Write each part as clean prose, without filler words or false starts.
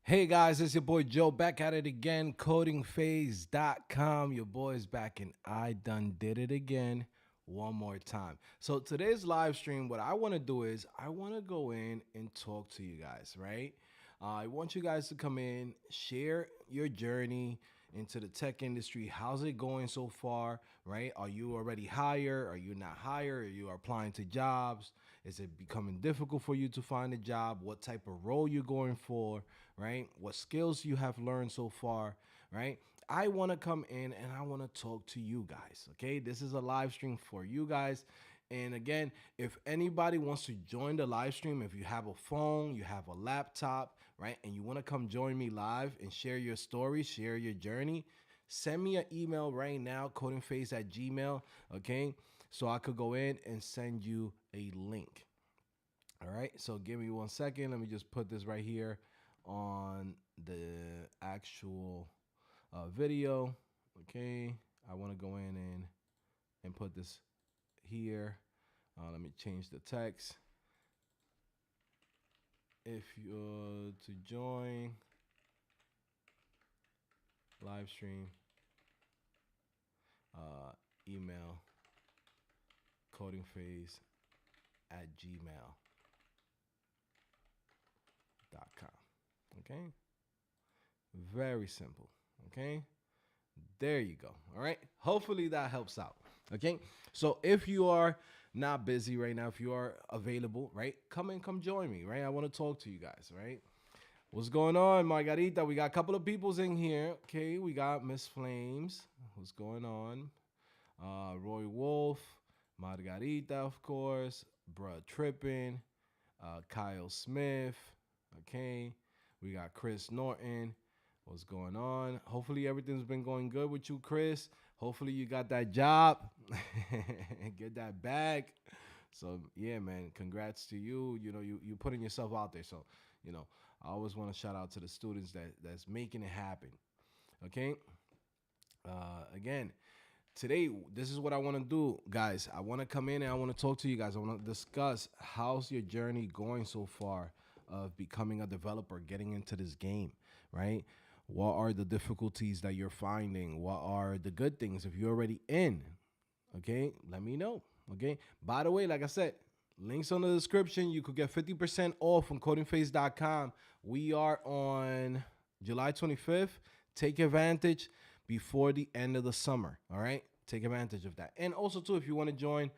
Hey guys, it's your boy Joe back at it again, codingphase.com. Your boy's back and I done did it again one more time. So today's live stream, what I want to do is I want to go in and talk to you guys, right? I want you guys to come in, share your journey into the tech industry. How's it going so far, right? Are you already hired? Are you not hired? Are you applying to jobs? Is it becoming difficult for you to find a job? What type of role you're going for, right? What skills you have learned so far, right? I want to come in and I want to talk to you guys, okay? This is a live stream for you guys. And again, if anybody wants to join the live stream, if you have a phone, you have a laptop, right, and you want to come join me live and share your story, share your journey, send me an email right now, codingface at gmail, okay? So I could go in and send you a link. All right, so give me 1 second. Let me just put this right here on the actual video. Okay, I want to go in and put this here. Let me change the text. If you're to join live stream, email codingphase at gmail.com. Okay, very simple. Okay, there you go. All right, hopefully that helps out. Okay, so if you are not busy right now, if you are available, right, come join me, right? I want to talk to you guys, right? What's going on, Margarita? We got a couple of peoples in here. Okay, we got Miss Flames. What's going on? Roy Wolf, Margarita, of course, Bruh Trippin, Kyle Smith. Okay, we got Chris Norton. What's going on? Hopefully everything's been going good with you, Chris. Hopefully you got that job and get that bag. So yeah, man, congrats to you. You know, you putting yourself out there. So, you know, I always want to shout out to the students that's making it happen. Okay. Again, today this is what I want to do, guys. I want to come in and I want to talk to you guys. I want to discuss how's your journey going so far of becoming a developer, getting into this game, right? What are the difficulties that you're finding? What are the good things if you're already in? Okay, let me know. Okay, by the way, like I said, links on the description. You could get 50% off on codingphase.com. We are on July 25th. Take advantage before the end of the summer. All right, take advantage of that. And also, too, if you want to join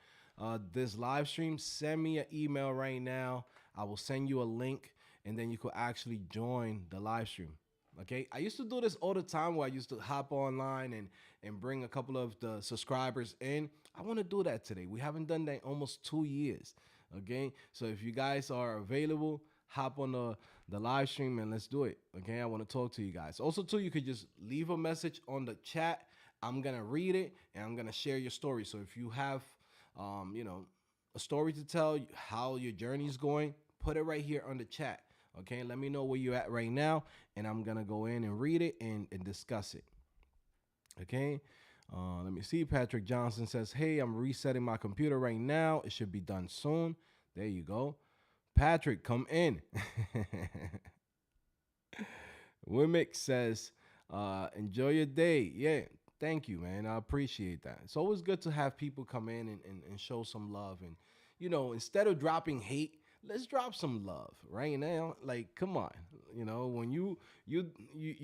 this live stream, send me an email right now. I will send you a link, and then you could actually join the live stream. Okay, I used to do this all the time where I used to hop online and bring a couple of the subscribers in. I want to do that today. We haven't done that in almost 2 years. Okay, so if you guys are available, hop on the live stream and let's do it. Okay, I want to talk to you guys. Also, too, you could just leave a message on the chat. I'm gonna read it and I'm gonna share your story. So if you have, you know, a story to tell, how your journey is going, put it right here on the chat. Okay, let me know where you're at right now, and I'm gonna go in and read it and discuss it. Okay, let me see. Patrick Johnson says, "Hey, I'm resetting my computer right now. It should be done soon." There you go, Patrick. Come in. Wimmick says, "Enjoy your day." Yeah, thank you, man. I appreciate that. It's always good to have people come in and show some love, and you know, instead of dropping hate, let's drop some love right now. Like, come on, you know, when you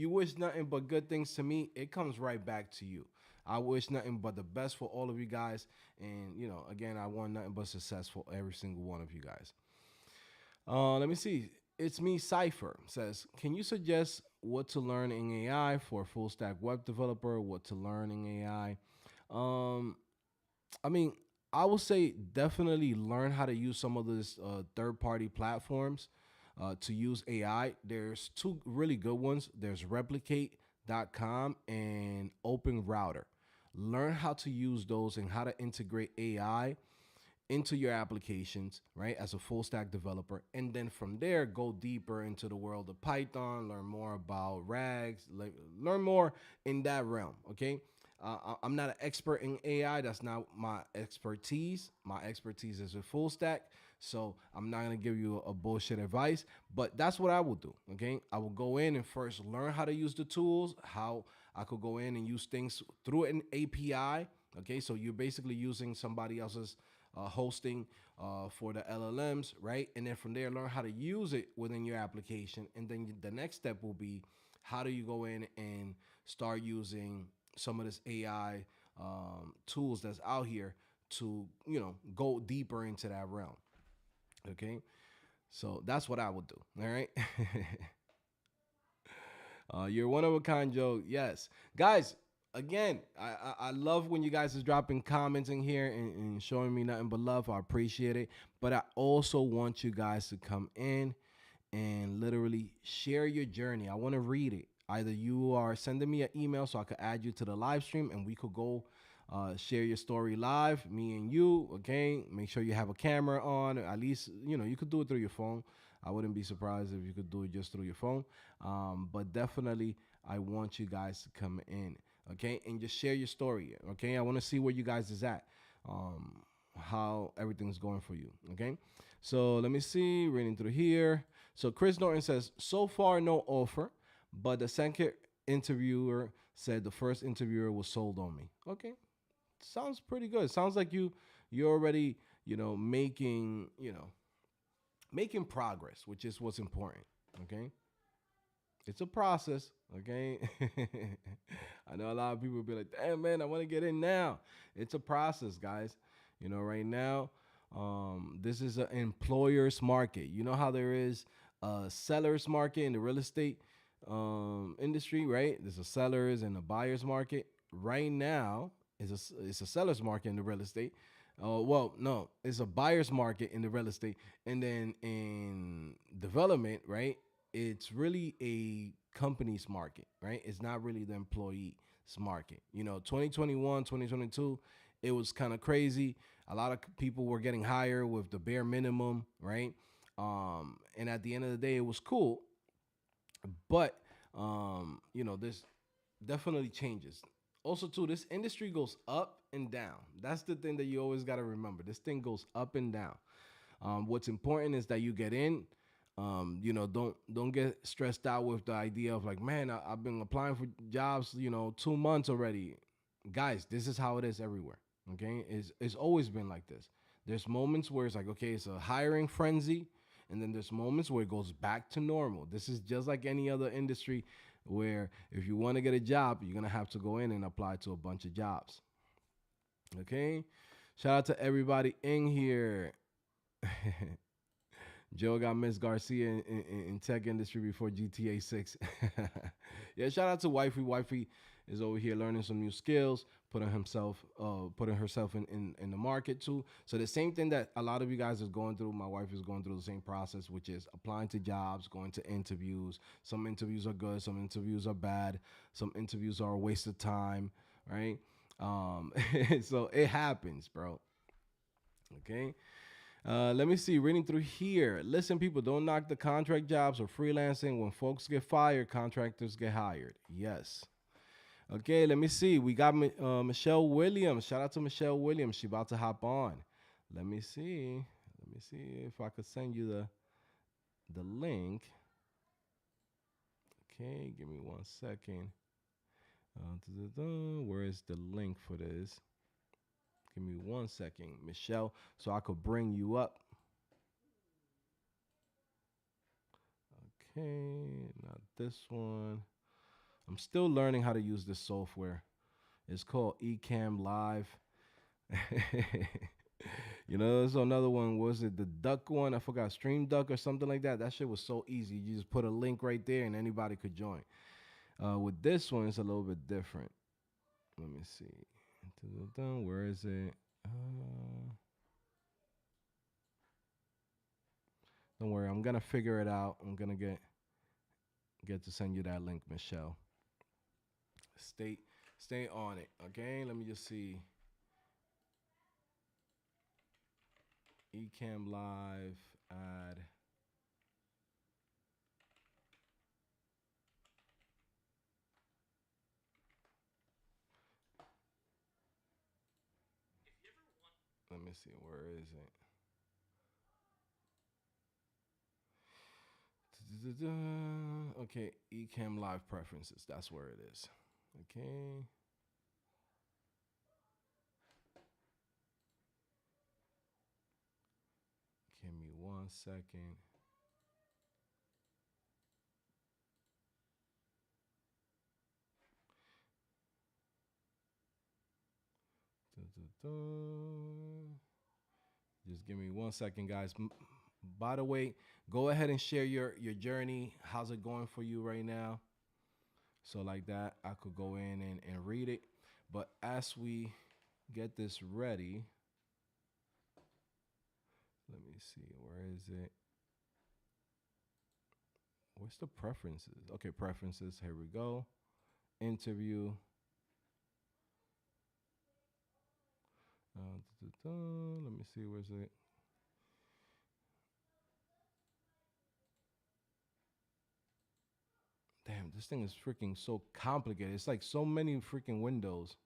wish nothing but good things to me, it comes right back to you. I wish nothing but the best for all of you guys, and you know, again, I want nothing but success for every single one of you guys. Let me see. It's me, Cypher says, "Can you suggest what to learn in AI for a full stack web developer? What to learn in AI?" Um, I mean, I would say definitely learn how to use some of these third party platforms to use AI. There's two really good ones. There's replicate.com and Open Router. Learn how to use those and how to integrate AI into your applications, right, as a full stack developer. And then from there, go deeper into the world of Python, learn more about RAGs, learn more in that realm, okay? I'm not an expert in AI. That's not my expertise. My expertise is a full stack. So I'm not gonna give you a bullshit advice, but that's what I will do. Okay, I will go in and first learn how to use the tools, how I could go in and use things through an API. Okay, so you're basically using somebody else's hosting for the LLMs, right? And then from there, learn how to use it within your application. And then the next step will be how do you go in and start using some of this AI tools that's out here to go deeper into that realm. Okay, so that's what I would do. All right. You're one of a kind, Joe. Yes, guys. Again, I love when you guys is dropping comments in here and showing me nothing but love. I appreciate it. But I also want you guys to come in and literally share your journey. I want to read it. Either you are sending me an email so I could add you to the live stream and we could go share your story live, me and you. Okay, make sure you have a camera on. At least you could do it through your phone. I wouldn't be surprised if you could do it just through your phone. But definitely, I want you guys to come in, okay, and just share your story. Okay, I want to see where you guys is at, how everything's going for you. Okay, so let me see. Reading through here. So Chris Norton says, so far no offer, but the second interviewer said the first interviewer was sold on me. Okay, sounds pretty good. Sounds like you're already making making progress, which is what's important. Okay, it's a process. Okay, I know a lot of people will be like, damn man, I want to get in now. It's a process, guys. Right now, this is an employer's market. You know how there is a seller's market in the real estate industry, right? There's a seller's and a buyer's market. Right now, it's a seller's market in the real estate. Well, no, it's a buyer's market in the real estate, and then in development, right? It's really a company's market, right? It's not really the employee's market. 2021, 2022, it was kind of crazy. A lot of people were getting hired with the bare minimum, right? And at the end of the day, it was cool, but this definitely changes. Also, too, this industry goes up and down. That's the thing that you always got to remember. This thing goes up and down. What's important is that you get in. Don't get stressed out with the idea of like, man, I've been applying for jobs, 2 months already. Guys, this is how it is everywhere. Okay, it's always been like this. There's moments where it's like, okay, it's a hiring frenzy, and then there's moments where it goes back to normal. This is just like any other industry where if you want to get a job, you're gonna have to go in and apply to a bunch of jobs. Okay, shout out to everybody in here. Joe got Miss Garcia in tech industry before GTA 6. Yeah, shout out to Wifey. Wifey is over here learning some new skills, putting herself in the market too. So the same thing that a lot of you guys is going through, my wife is going through the same process, which is applying to jobs, going to interviews. Some interviews are good, some interviews are bad, some interviews are a waste of time, right? So it happens, bro. Okay. Let me see. Reading through here. Listen, people, don't knock the contract jobs or freelancing. When folks get fired, contractors get hired. Yes. Okay, let me see. We got Michelle Williams. Shout out to Michelle Williams. She about to hop on. Let me see. Let me see if I could send you the link. Okay, give me 1 second. Where is the link for this? Give me 1 second, Michelle, so I could bring you up. Okay, not this one. I'm still learning how to use this software. It's called Ecamm Live. There's another one. Was it the Duck one? I forgot. Stream Duck or something like that. That shit was so easy. You just put a link right there and anybody could join. With this one, it's a little bit different. Let me see. Where is it? Don't worry. I'm going to figure it out. I'm going to get to send you that link, Michelle. Stay on it, okay? Let me just see. Ecamm Live ad. Let me see, where is it? Okay, Ecamm live preferences. That's where it is. Okay. Give me 1 second. Dun, dun, dun. Just give me 1 second, guys. By the way, go ahead and share your journey. How's it going for you right now? So like that, I could go in and read it. But as we get this ready, let me see. Where is it? What's the preferences? Okay, preferences. Here we go. Interview. Let me see. Where's it? Damn, this thing is freaking so complicated. It's like so many freaking windows.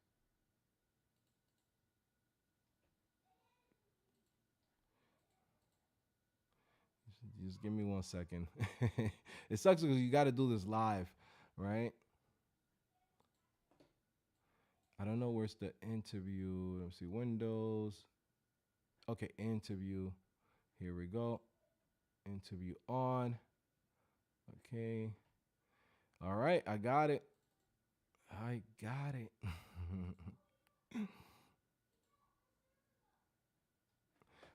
Just give me 1 second. It sucks because you got to do this live, right? I don't know where's the interview. Let's see, Windows. Okay, interview. Here we go. Interview on. Okay. All right, I got it. I got it.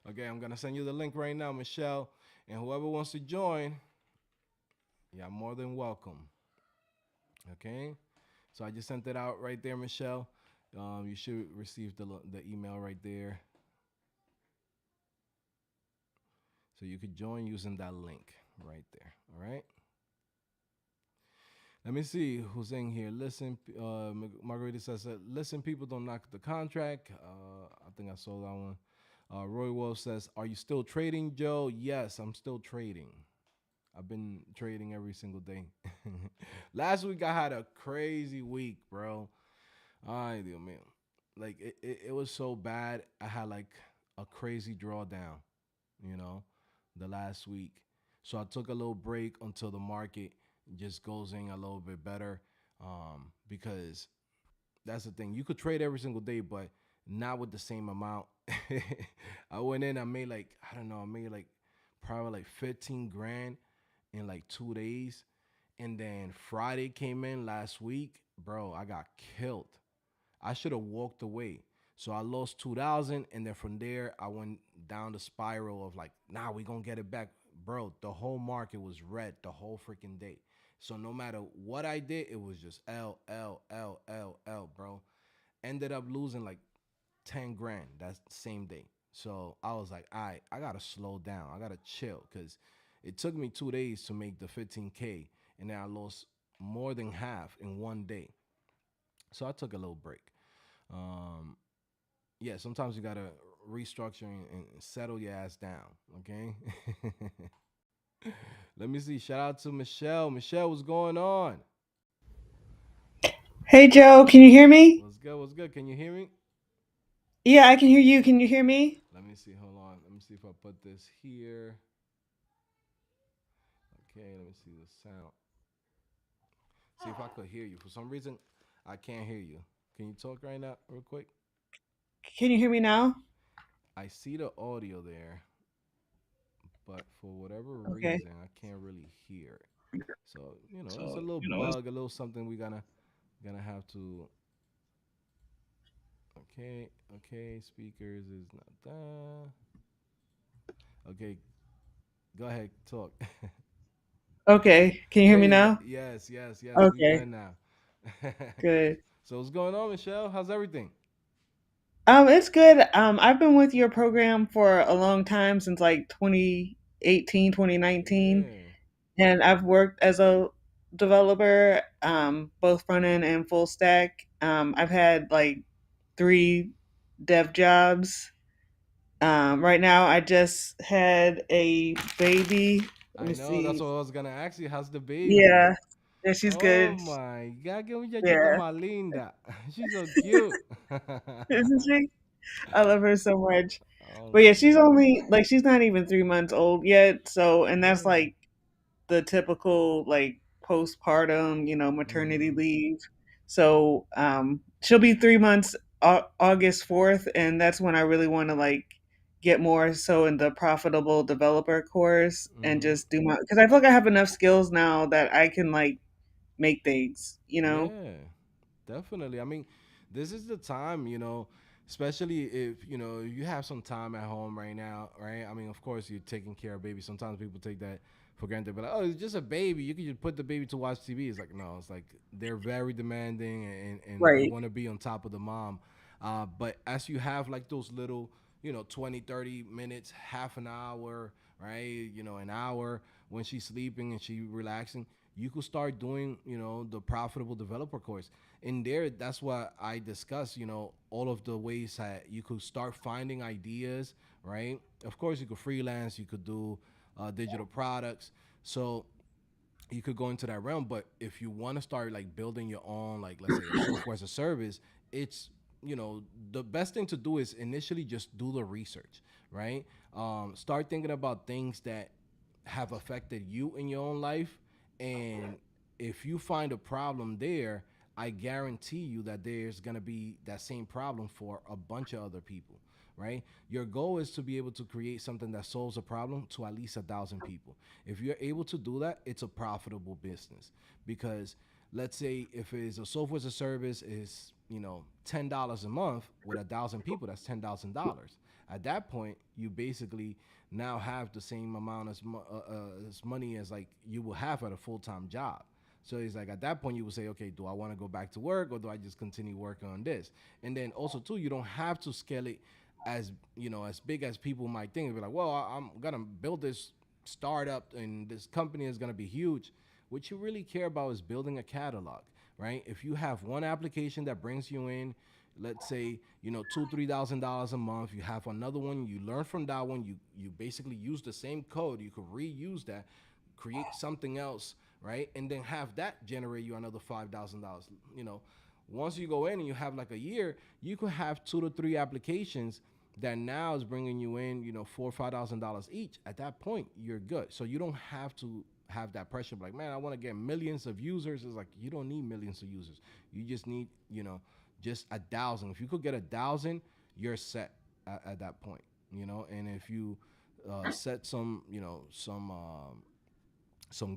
Okay, I'm gonna send you the link right now, Michelle. And whoever wants to join, yeah, more than welcome. Okay. So I just sent it out right there, Michelle. You should receive the email right there. So you could join using that link right there. All right. Let me see who's in here. Listen, Margarita says, listen, people don't knock the contract. I think I saw that one. Roy Wolf says, are you still trading, Joe? Yes, I'm still trading. I've been trading every single day. Last week I had a crazy week, bro. Ay, Dios mío. Like it was so bad. I had like a crazy drawdown, you know, the last week. So I took a little break until the market just goes in a little bit better. Because that's the thing. You could trade every single day, but not with the same amount. I went in, I made like, I don't know, I made like probably like 15 grand in like 2 days. And then Friday came in last week, bro, I got killed. I should have walked away. So I lost 2,000, and then from there I went down the spiral of like, nah, we gonna get it back, bro. The whole market was red the whole freaking day. So no matter what I did, it was just L L L L L, bro. Ended up losing like 10 grand that same day. So I was like, all right, I gotta slow down. I gotta chill because it took me 2 days to make the 15K, and then I lost more than half in one day. So I took a little break. Um, yeah, sometimes you gotta restructure and settle your ass down. Okay. Let me see. Shout out to Michelle. Michelle, what's going on? Hey Joe, can you hear me? What's good? What's good? Can you hear me? Yeah, I can hear you. Can you hear me? Let me see. Hold on. Let me see if I put this here. Okay. Let me see the sound. See if I could hear you. For some reason, I can't hear you. Can you talk right now, real quick? Can you hear me now? I see the audio there, but for whatever Okay. reason, I can't really hear it. So it's a little bug, a little something we gonna have to. Okay, okay. Speakers is not that. Okay, go ahead, talk. Okay. Can you hear There me you go. now? Yes, yes, yes. We Okay. good now. Good. So what's going on, Michelle? How's everything? It's good. I've been with your program for a long time since like 2018, 2019, Yeah, and I've worked as a developer, both front end and full stack. I've had like 3 dev jobs. Right now, I just had a baby. Let I me know. That's see. what I was gonna ask you. How's the baby? Yeah, yeah, she's Oh good. my God, qué muchachita Yeah, más linda. She's so cute. isn't she? I love her so much. Oh But yeah, my she's God. only like she's not even 3 months old yet. So, and that's Yeah. like the typical like postpartum, maternity Mm-hmm. leave. So she'll be 3 months August 4th, and that's when I really want to like get more so in the profitable developer course and Mm-hmm. just do my, because I feel like I have enough skills now that I can like make things. Yeah, definitely. I mean, this is the time, especially if, you have some time at home right now, right? I mean, of course, you're taking care of baby. Sometimes people take that for granted, but like, oh, it's just a baby. You can just put the baby to watch TV. It's like, no, it's like they're very demanding and they Right. want to be on top of the mom. But as you have like those little, 20, 30 minutes, half an hour, right? An hour when she's sleeping and she relaxing, you could start doing the profitable developer course in there. That's what I discuss, all of the ways that you could start finding ideas, right? Of course you could freelance, you could do digital products, so you could go into that realm. But if you want to start like building your own, like let's say a software as a service, it's the best thing to do is initially just do the research, right? Start thinking about things that have affected you in your own life, and if you find a problem there, I guarantee you that there's going to be that same problem for a bunch of other people, right? Your goal is to be able to create something that solves a problem to at least 1,000 people. If you're able to do that, it's a profitable business. Because let's say if it's a software as a service is $10 a month with 1,000 people, that's $10,000. At that point, you basically now have the same amount as money as like you will have at a full-time job. So it's like at that point you would say, okay, do I want to go back to work or do I just continue working on this? And then also too, you don't have to scale it as big as people might think. Be like, well, I'm gonna build this startup and this company is gonna be huge. What you really care about is building a catalog, right? If you have one application that brings you in, let's say $2,000 $3,000 a month, you have another one, you learn from that one, you basically use the same code, you could reuse that, create something else, right? And then have that generate you another $5,000. Once you go in and you have like a year, you could have 2 to 3 applications that now is bringing you in, $4 or $5,000 each. At that point, you're good. So you don't have to have that pressure like, man, I want to get millions of users. It's like you don't need millions of users. You just need, just 1,000. If you could get 1,000, you're set at that point. And if you set some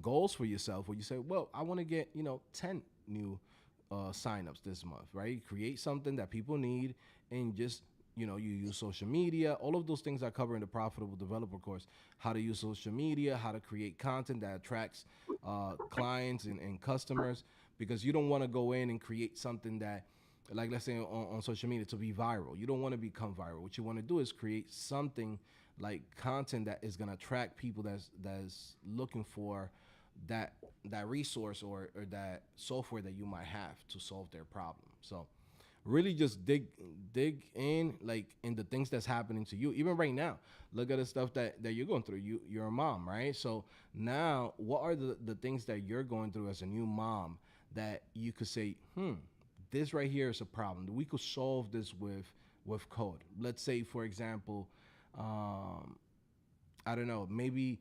goals for yourself where you say, well, I want to get 10 new signups this month, right? Create something that people need, and just you use social media. All of those things I cover in the profitable developer course: how to use social media, how to create content that attracts clients and customers, because you don't want to go in and create something that, like let's say on social media, to be viral. You don't want to become viral. What you want to do is create something like content that is going to attract people that's looking for that resource, or that software that you might have to solve their problem. So really just dig in, like in the things that's happening to you even right now. Look at the stuff that you're going through. You're a mom, right? So now what are the things that you're going through as a new mom that you could say, this right here is a problem, we could solve this with code. Let's say for example, um, I don't know, maybe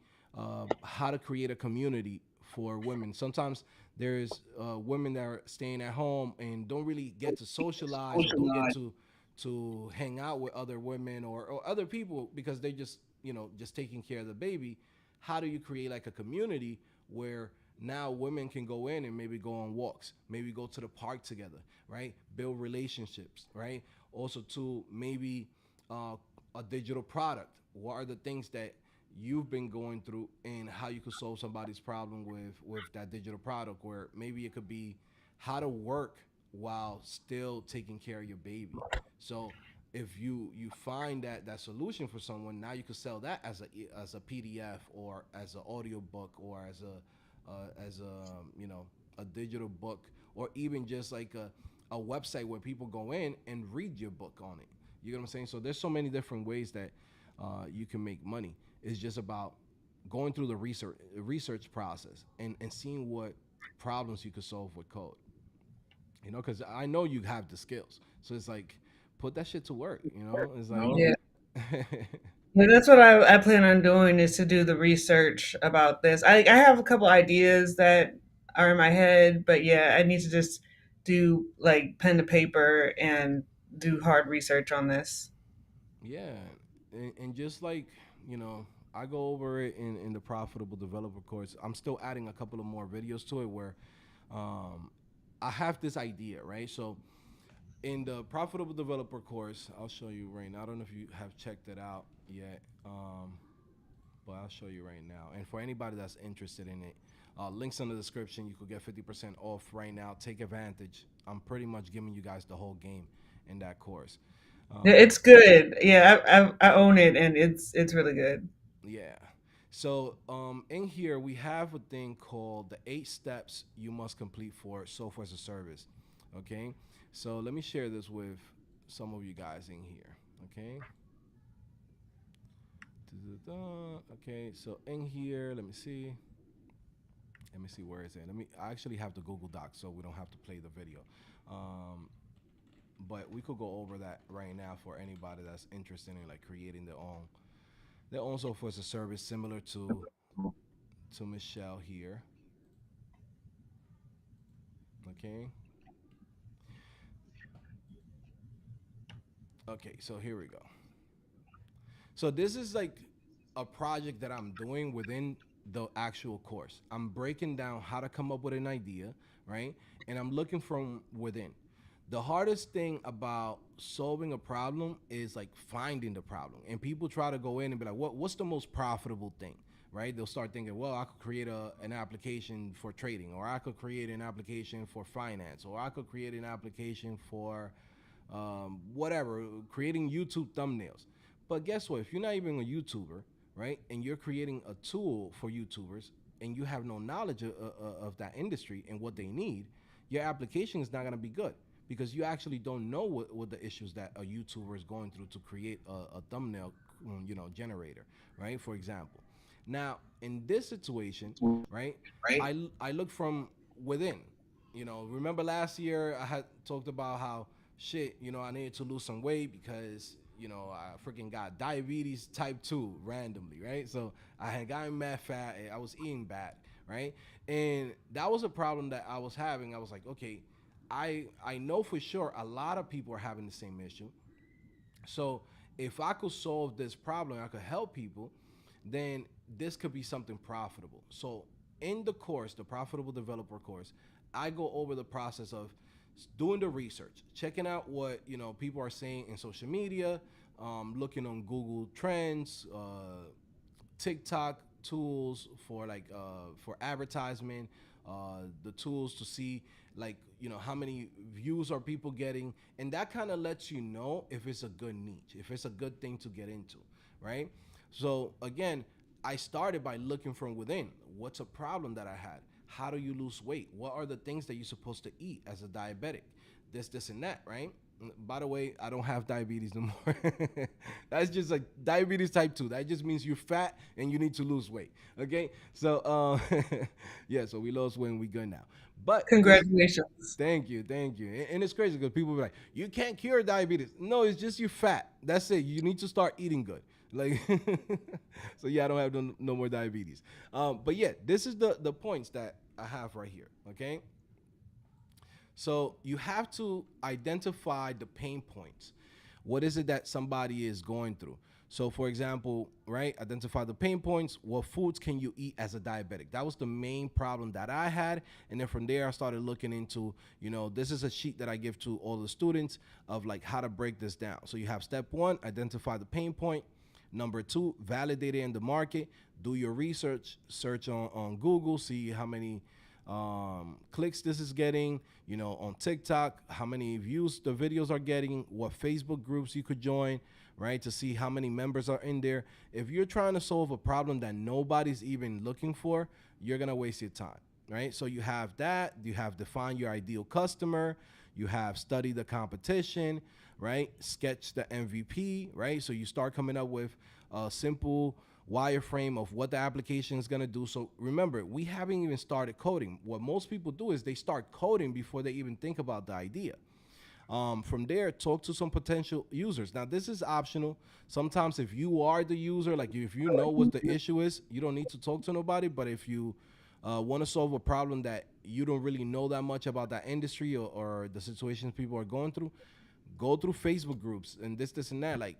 how to create a community for women. Sometimes there's women that are staying at home and don't really get to socialize, or don't get to hang out with other women, or other people, because they just just taking care of the baby. How do you create like a community where now women can go in and maybe go on walks, maybe go to the park together, right? Build relationships, right? Also to maybe uh, a digital product. What are the things that you've been going through, and how you could solve somebody's problem with that digital product? Where maybe it could be how to work while still taking care of your baby. So if you find that solution for someone, now you could sell that as a PDF, or as an audio book, or as a a digital book, or even just like a website where people go in and read your book on it. You know what I'm saying? So there's so many different ways that you can make money. It's just about going through the research process, and seeing what problems you could solve with code. Because I know you have the skills. So it's like, put that shit to work. It's like, Yeah. Yeah, that's what I plan on doing is to do the research about this. I have a couple ideas that are in my head, but yeah, I need to just do like pen to paper and do hard research on this. Yeah, and just like you know, I go over it in the profitable developer course. I'm still adding a couple of more videos to it where um, I have this idea, right? So in the profitable developer course, I'll show you right now. I don't know if you have checked it out yet, but I'll show you right now. And for anybody that's interested in it, links in the description. You could get 50% off right now. Take advantage. I'm pretty much giving you guys the whole game in that course. Yeah, Um, it's good. Yeah, I own it, and it's really good. Yeah. So in here we have a thing called the 8 steps you must complete for software as a service. Okay. So let me share this with some of you guys in here. Okay. Da-da-da. Okay. So in here, let me see. Let me see where is it. Let me. I actually have the Google Doc, so we don't have to play the video. Um, but we could go over that right now for anybody that's interested in like creating their own software as a service, similar to Michelle here. Okay. Okay, so here we go. So this is like a project that I'm doing within the actual course. I'm breaking down how to come up with an idea, right? And I'm looking from within. The hardest thing about solving a problem is like finding the problem. And people try to go in and be like, what's the most profitable thing? Right? They'll start thinking, well, I could create an application for trading, or I could create an application for finance, or I could create an application for whatever, creating YouTube thumbnails. But guess what? If you're not even a YouTuber, right, and you're creating a tool for YouTubers, and you have no knowledge of that industry and what they need, your application is not going to be good because you actually don't know what the issues that a YouTuber is going through to create a thumbnail, generator, right? For example. Now, in this situation, right, Right? I look from within. Remember last year I had talked about how shit, I needed to lose some weight because I freaking got diabetes type 2 randomly, right? So I had gotten mad fat and I was eating bad, right? And that was a problem that I was having. I was like, okay, I know for sure a lot of people are having the same issue. So if I could solve this problem, I could help people, then this could be something profitable. So in the course, the profitable developer course, I go over the process of doing the research, checking out what people are saying in social media, looking on Google Trends, TikTok tools for for advertisement, the tools to see like how many views are people getting, and that kind of lets you know if it's a good niche, if it's a good thing to get into, right? So again, I started by looking from within. What's a problem that I had? How do you lose weight? What are the things that you're supposed to eat as a diabetic? This, and that, right? By the way, I don't have diabetes no more. That's just like diabetes type 2. That just means you're fat and you need to lose weight. Okay? So, yeah, so we lost weight and we good now. But this, Congratulations. thank you, thank you. And it's crazy because people be like, you can't cure diabetes. No, it's just you're fat. That's it. You need to start eating good. Like, so yeah, I don't have no more diabetes. But yeah, this is the points that I have right here. Okay? So you have to identify the pain points. What is it that somebody is going through? So, for example, right, identify the pain points. What foods can you eat as a diabetic? That was the main problem that I had. And then from there, I started looking into, this is a sheet that I give to all the students of like how to break this down. So you have step one, identify the pain point. Number two, validate it in the market. Do your research, search on Google, see how many clicks this is getting, on TikTok, how many views the videos are getting, what Facebook groups you could join, right, to see how many members are in there. If you're trying to solve a problem that nobody's even looking for, you're gonna waste your time, right? So you have that, you have define your ideal customer, you have study the competition, right? Sketch the MVP, right? So you start coming up with a simple wireframe of what the application is going to do. So remember, we haven't even started coding. What most people do is they start coding before they even think about the idea. From there, talk to some potential users. Now, this is optional. Sometimes, if you are the user, like if you know what the issue is, you don't need to talk to nobody. But if you want to solve a problem that you don't really know that much about that industry, or the situations people are going through, go through Facebook groups and this and that. Like,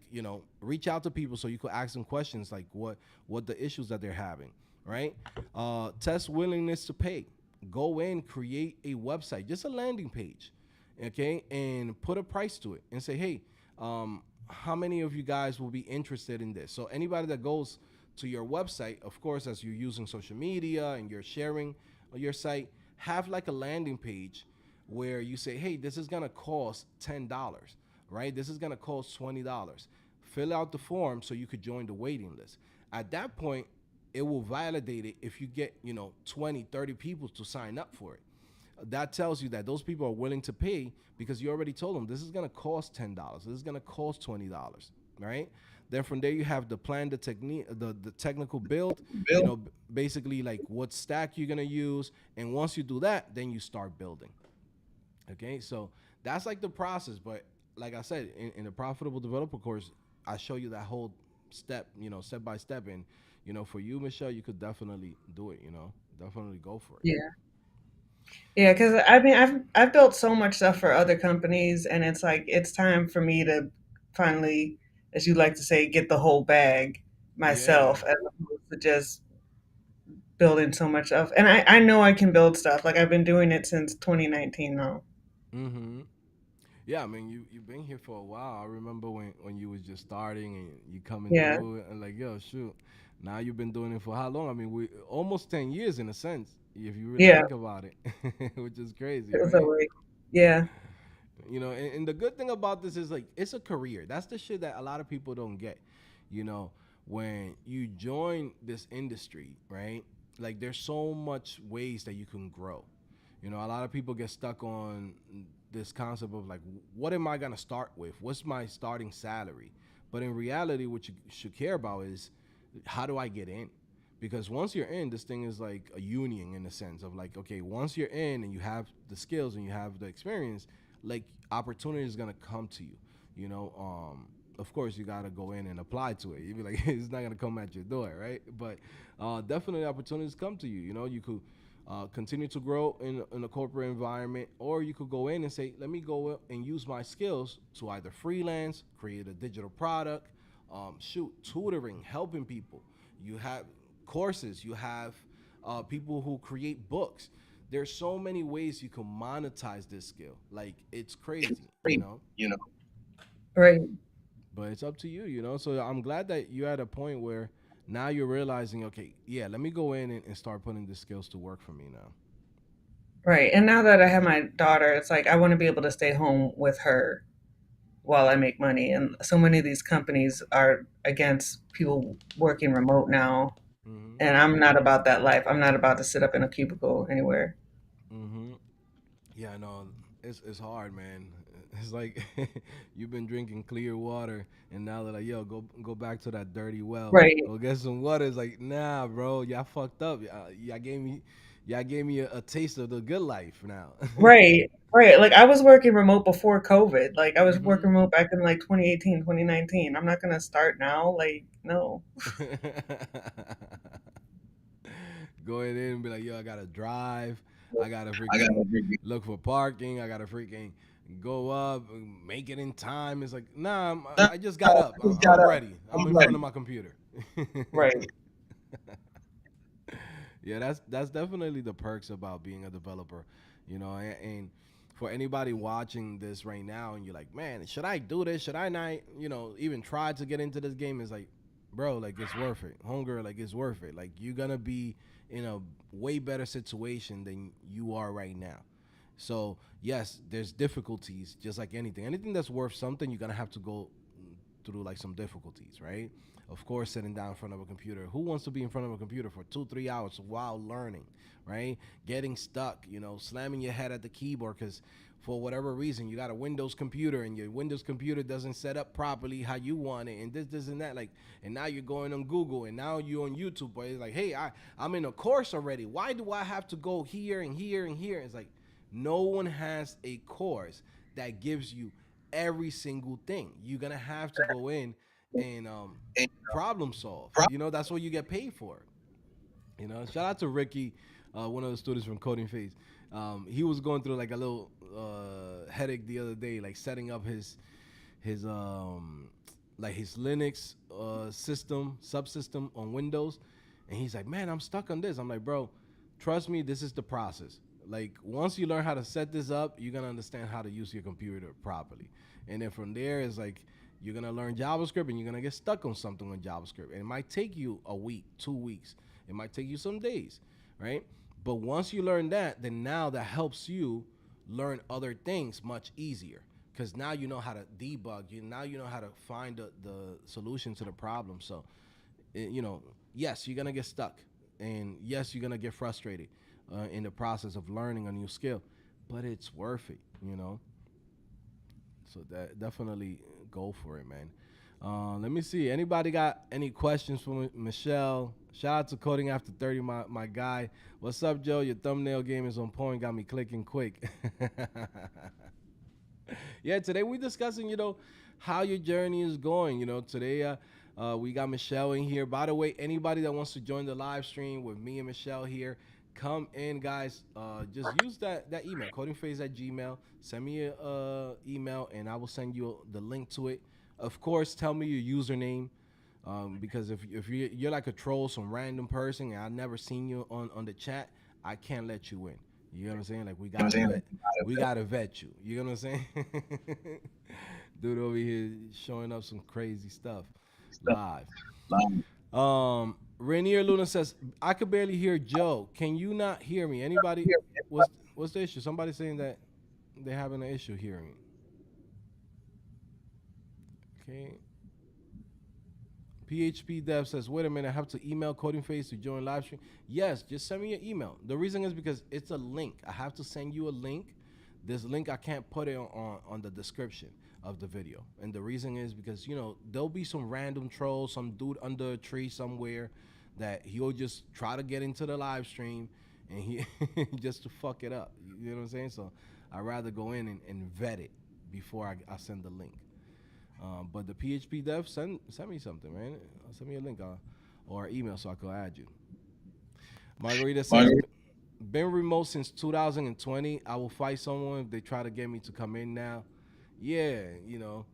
reach out to people so you could ask them questions like what the issues that they're having, right? Test willingness to pay. Go in, create a website, just a landing page, okay, and put a price to it and say, hey, how many of you guys will be interested in this? So anybody that goes to your website, of course, as you're using social media and you're sharing your site, have like a landing page where you say, hey, this is gonna cost $10, right? This is gonna cost $20. Fill out the form so you could join the waiting list. At that point, it will validate it if you get, 20, 30 people to sign up for it. That tells you that those people are willing to pay because you already told them this is gonna cost $10. This is gonna cost $20, right? Then from there you have the plan, the technique, the technical build. Basically like what stack you're gonna use, and once you do that, then you start building. Okay, so that's like the process. But like I said, in the profitable developer course, I show you that whole step, step by step. And for you, Michelle, you could definitely do it. Definitely go for it. Yeah. Yeah, because I mean, I've built so much stuff for other companies, and it's like it's time for me to finally, as you like to say, get the whole bag Yeah. myself, as opposed to just building so much stuff. And I know I can build stuff. Like I've been doing it since 2019 now. Mm-hmm. Yeah, I mean, you've been here for a while. I remember when you was just starting and you coming Yeah, through and like, yo, shoot. Now you've been doing it for how long? I mean, we almost 10 years in a sense, if you really yeah. think about it, which is crazy, It was a right? like, yeah, And the good thing about this is like it's a career. That's the shit that a lot of people don't get. You know, when you join this industry, right? Like there's so much ways that you can grow. A lot of people get stuck on this concept of like, what am I gonna start with? What's my starting salary? But in reality, what you should care about is how do I get in? Because once you're in, this thing is like a union in the sense of like, okay, once you're in and you have the skills and you have the experience, like opportunity is gonna come to you. Of course you gotta go in and apply to it. You be like, it's not gonna come at your door, right? But definitely opportunities come to you. You could continue to grow in a corporate environment, or you could go in and say, let me go and use my skills to either freelance, create a digital product, tutoring, helping people. You have courses, you have people who create books. There's so many ways you can monetize this skill. Like it's crazy. you know. Right, But it's up to you. So I'm glad that you're at a point where now you're realizing, okay, yeah, let me go in and start putting the skills to work for me now. right. And now that I have my daughter, it's like I want to be able to stay home with her while I make money. And so many of these companies are against people working remote now. Mm-hmm. And I'm not about that life. I'm not about to sit up in a cubicle anywhere. Mm-hmm. Yeah, no, it's hard, man. It's like you've been drinking clear water, and now they're like, "Yo, go back to that dirty well. Right, Go get some water." It's like, nah, bro, y'all fucked up. Y'all gave me a taste of the good life now. right, right. Like I was working remote before COVID. Like I was Mm-hmm. working remote back in like 2018, 2019. I'm not going to start now. Like, no. Going in and be like, yo, I gotta drive. I gotta I got freaking a big look for parking. I gotta freaking go up, make it in time. It's like, nah, I I just got up. just got I'm up. ready. I'm I'm in front ready. of my computer. Right. Yeah, that's definitely the perks about being a developer, and for anybody watching this right now and you're like, man, should I do this? Should I not, even try to get into this game? It's like, bro, like it's worth it. Hunger, like it's worth it. Like you're gonna be in a way better situation than you are right now. So yes, there's difficulties, just like anything. Anything that's worth something, you're gonna have to go through like some difficulties, right? Of course, sitting down in front of a computer. Who wants to be in front of a computer for 2, 3 hours while learning, right? Getting stuck, slamming your head at the keyboard because for whatever reason you got a Windows computer and your Windows computer doesn't set up properly how you want it, and this and that. Like, and now you're going on Google and now you're on YouTube, but it's like, hey, I'm in a course already. Why do I have to go here and here and here? It's like no one has a course that gives you every single thing. You're gonna have to go in and problem solve. You know, that's what you get paid for. You know, shout out to Ricky, one of the students from Coding Phase. He was going through like a little headache the other day, like setting up his like his Linux system subsystem on Windows, and he's like, "Man, I'm stuck on this." I'm like, "Bro, trust me, this is the process. Like once you learn how to set this up, you're gonna understand how to use your computer properly, and then from there is like." You're gonna learn JavaScript and you're gonna get stuck on something on JavaScript. And it might take you a week, 2 weeks. It might take you some days, right? But once you learn that, then now that helps you learn other things much easier because now you know how to debug. Now you know how to find the solution to the problem. So, you know, yes, you're gonna get stuck, and yes, you're gonna get frustrated in the process of learning a new skill, but it's worth it. You know, so that definitely go for it, man. Let me see. Anybody got any questions for Michelle? Shout out to Coding After 30, my guy. What's up, Joe? Your thumbnail game is on point. Got me clicking quick. Yeah, today we're discussing, you know, how your journey is going. You know, today we got Michelle in here. By the way, anybody that wants to join the live stream with me and Michelle here, come in, guys. Just use that email, codingphase@gmail. Send me a email, and I will send you the link to it. Of course, tell me your username. Because if you're like a troll, some random person, and I've never seen you on the chat, I can't let you in. You know what I'm saying? Like we gotta vet you. You know what I'm saying? Dude over here showing up some crazy stuff live. Rainier Luna says, I could barely hear Joe. Can you not hear me? Anybody? What's the issue? Somebody saying that they're having an issue hearing me. Okay. PHP Dev says, wait a minute, I have to email Coding Phase to join live stream. Yes, just send me your email. The reason is because it's a link. I have to send you a link. This link, I can't put it on the description of the video. And the reason is because, you know, there'll be some random troll, some dude under a tree somewhere that he'll just try to get into the live stream and he just to fuck it up. You know what I'm saying? So I'd rather go in and vet it before I send the link. But the PHP dev, send me something, man. Send me a link or email so I can add you. Margarita says, been remote since 2020. I will fight someone if they try to get me to come in now. Yeah, you know,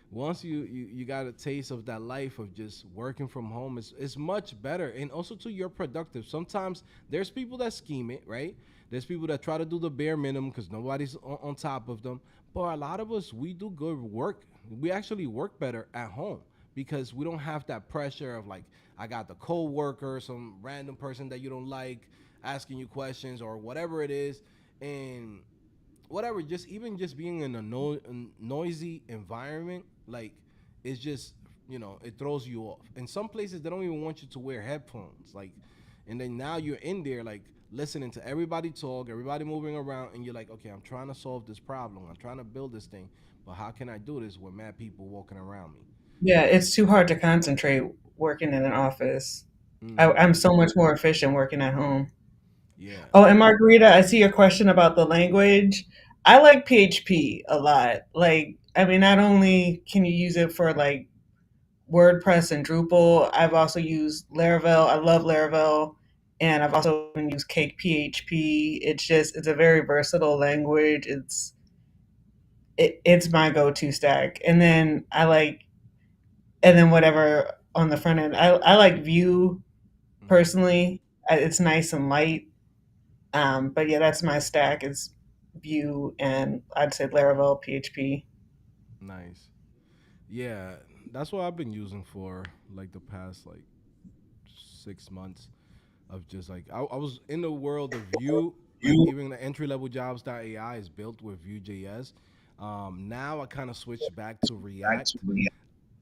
once you got a taste of that life of just working from home, it's much better. And also, too, you're productive. Sometimes there's people that scheme it, right? There's people that try to do the bare minimum because nobody's on top of them. But a lot of us, we do good work. We actually work better at home because we don't have that pressure of like, I got the co-worker, some random person that you don't like asking you questions or whatever it is. And whatever, just even just being in a noisy environment, like it's just, you know, it throws you off. In some places they don't even want you to wear headphones, like, and then now you're in there like listening to everybody talk, everybody moving around, and you're like, okay, I'm trying to solve this problem, I'm trying to build this thing, but how can I do this with mad people walking around me? Yeah, it's too hard to concentrate working in an office. Mm-hmm. I'm so much more efficient working at home. Yeah. Oh, and Margarita, I see your question about the language. I like PHP a lot. Like, I mean, not only can you use it for like WordPress and Drupal, I've also used Laravel. I love Laravel. And I've also even used Cake PHP. It's a very versatile language. It's my go-to stack. And then whatever on the front end. I like Vue Mm-hmm. personally. It's nice and light. But yeah, that's my stack is Vue and I'd say Laravel PHP. Nice. Yeah, that's what I've been using for like the past like 6 months of just like I was in the world of Vue, like even the entry level jobs.ai is built with Vue.js. Now I kind of switched back to React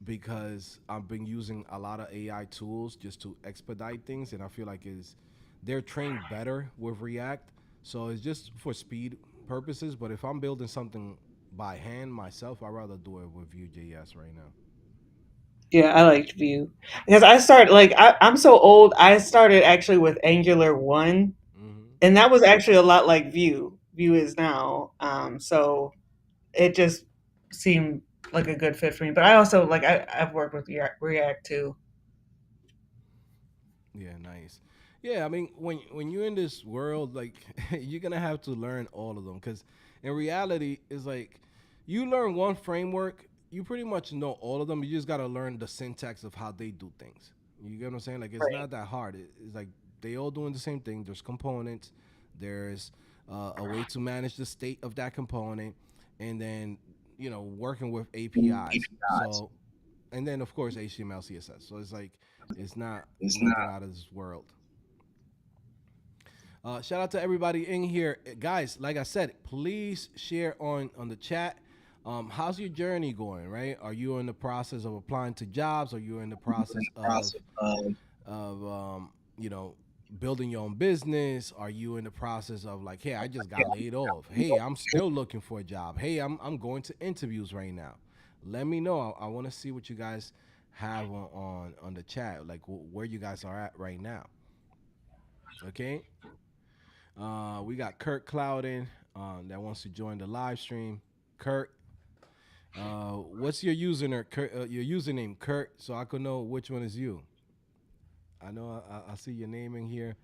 because I've been using a lot of AI tools just to expedite things, and I feel like is they're trained better with React, so it's just for speed purposes. But if I'm building something by hand myself, I'd rather do it with Vue.js right now. Yeah, I liked Vue because I'm so old. I started actually with Angular 1, Hmm. and that was actually a lot like Vue is now. So it just seemed like a good fit for me. But I also like I've worked with React too. Yeah, nice. Yeah, I mean, when you're in this world, like you're gonna have to learn all of them because in reality, it's like you learn one framework, you pretty much know all of them. You just gotta learn the syntax of how they do things. You get what I'm saying? Like it's Right. not that hard. It's like they all doing the same thing. There's components. There's a way to manage the state of that component, and then working with APIs. So and then of course HTML, CSS. So it's like it's not It's nothing not. out of this world. Shout out to everybody in here, guys. Like I said, please share on the chat. How's your journey going? Right? Are you in the process of applying to jobs? Are you in the You in process the process of of you know building your own business? Are you in the process of like, hey, I just got laid off. Hey, I'm still looking for a job. Hey, I'm going to interviews right now. Let me know. I want to see what you guys have on the chat, like where you guys are at right now. Okay. We got Kurt Cloudin that wants to join the live stream. Kurt, what's your username? Kurt, your username, Kurt, so I could know which one is you. I know I see your name in here,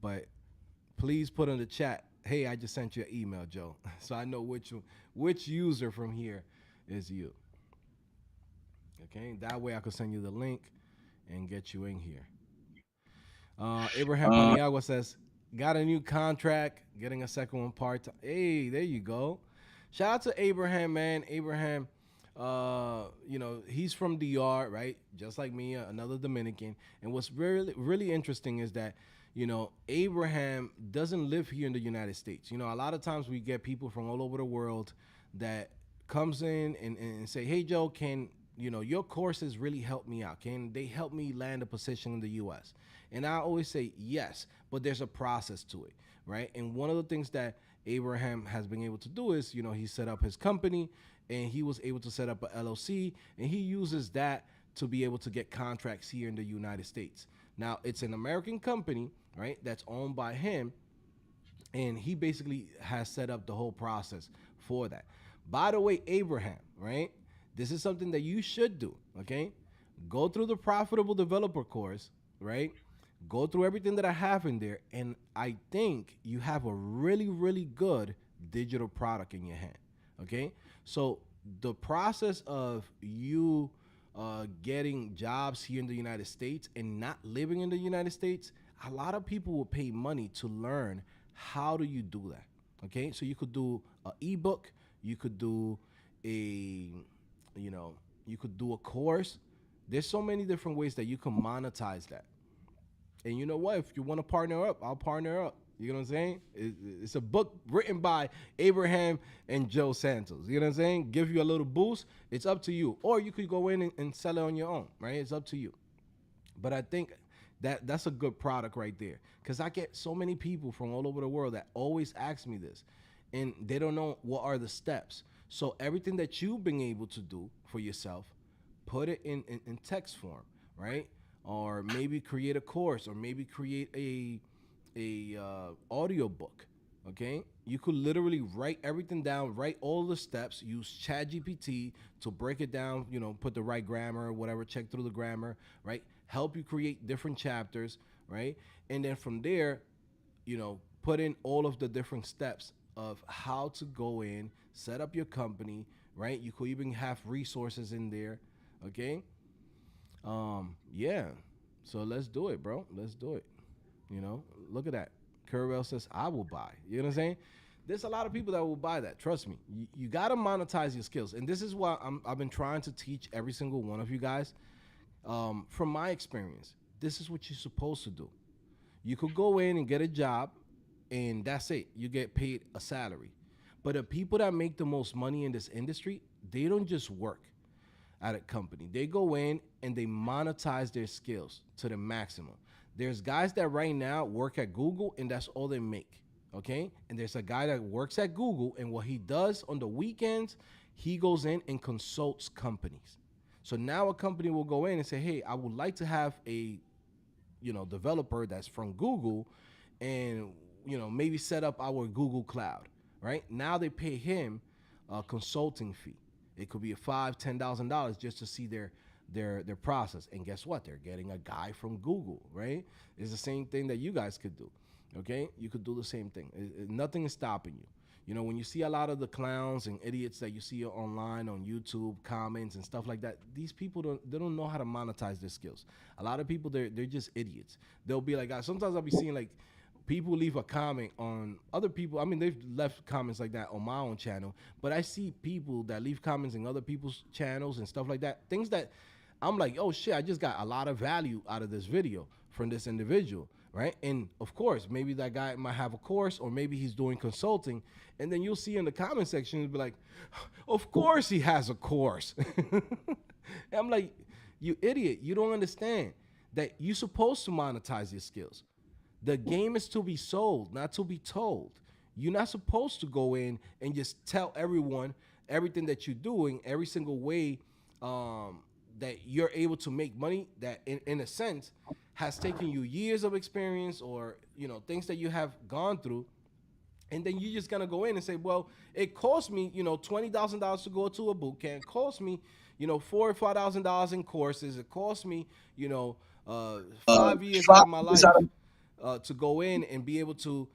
but please put in the chat. Hey, I just sent you an email, Joe, so I know which user from here is you. Okay, that way I can send you the link and get you in here. Abraham uh, Paniagua says, got a new contract, getting a second one part time. Hey, there you go. Shout out to Abraham, man. Abraham, he's from DR, right? Just like me, another Dominican. And what's really, really interesting is that, Abraham doesn't live here in the United States. A lot of times we get people from all over the world that comes in and say, hey, Joe, can, your courses really help me out? Can they help me land a position in the US? And I always say yes, but there's a process to it, right? And one of the things that Abraham has been able to do is, he set up his company and he was able to set up a LLC and he uses that to be able to get contracts here in the United States. Now, it's an American company, right, that's owned by him, and he basically has set up the whole process for that. By the way, Abraham, right? This is something that you should do, okay? Go through the profitable developer course, right? Go through everything that I have in there, and I think you have a really, really good digital product in your hand, okay? So the process of you getting jobs here in the United States and not living in the United States, a lot of people will pay money to learn how do you do that. Okay, so you could do an ebook, you could do a, you know, you could do a course. There's so many different ways that you can monetize that. And you know what? If you want to partner up, I'll partner up. You know what I'm saying? It's a book written by Abraham and Joe Santos. You know what I'm saying? Give you a little boost. It's up to you. Or you could go in and sell it on your own, right? It's up to you. But I think that's a good product right there. Because I get so many people from all over the world that always ask me this. And they don't know what are the steps. So everything that you've been able to do for yourself, put it in text form, right? Or maybe create a course, or maybe create a audio book. Okay, you could literally write everything down, write all the steps, use ChatGPT to break it down. Put the right grammar, or whatever, check through the grammar, right? Help you create different chapters, right? And then from there, put in all of the different steps of how to go in, set up your company, right? You could even have resources in there, okay? Yeah. So let's do it, bro. Let's do it. Look at that. Curwell says, I will buy. You know what I'm saying? There's a lot of people that will buy that. Trust me. You got to monetize your skills. And this is what I've been trying to teach every single one of you guys. From my experience, this is what you're supposed to do. You could go in and get a job, and that's it. You get paid a salary. But the people that make the most money in this industry, they don't just work at a company. They go in and they monetize their skills to the maximum. There's guys that right now work at Google and that's all they make. Okay? And there's a guy that works at Google, and what he does on the weekends, he goes in and consults companies. So now a company will go in and say, "Hey, I would like to have a developer that's from Google, and maybe set up our Google Cloud." Right now they pay him consulting fee. It could be a $5,000, $10,000 just to see their process. And guess what? They're getting a guy from Google, right? It's the same thing that you guys could do. Okay, you could do the same thing. Nothing is stopping you. You know, when you see a lot of the clowns and idiots that you see online on YouTube comments and stuff like that, these people don't know how to monetize their skills. A lot of people they're just idiots. They'll be like, sometimes I'll be seeing like people leave a comment on other people. I mean, they've left comments like that on my own channel, but I see people that leave comments in other people's channels and stuff like that. Things that I'm like, oh shit, I just got a lot of value out of this video from this individual, right? And of course, maybe that guy might have a course, or maybe he's doing consulting, and then you'll see in the comment section, it'll be like, of course he has a course. And I'm like, you idiot, you don't understand that you're supposed to monetize your skills. The game is to be sold, not to be told. You're not supposed to go in and just tell everyone everything that you're doing, every single way that you're able to make money that in a sense has taken you years of experience, or things that you have gone through. And then you're just gonna go in and say, well, it cost me, $20,000 to go to a boot camp. It cost me, $4,000 or $5,000 in courses. It cost me, 5 years out of my life to go in and be able to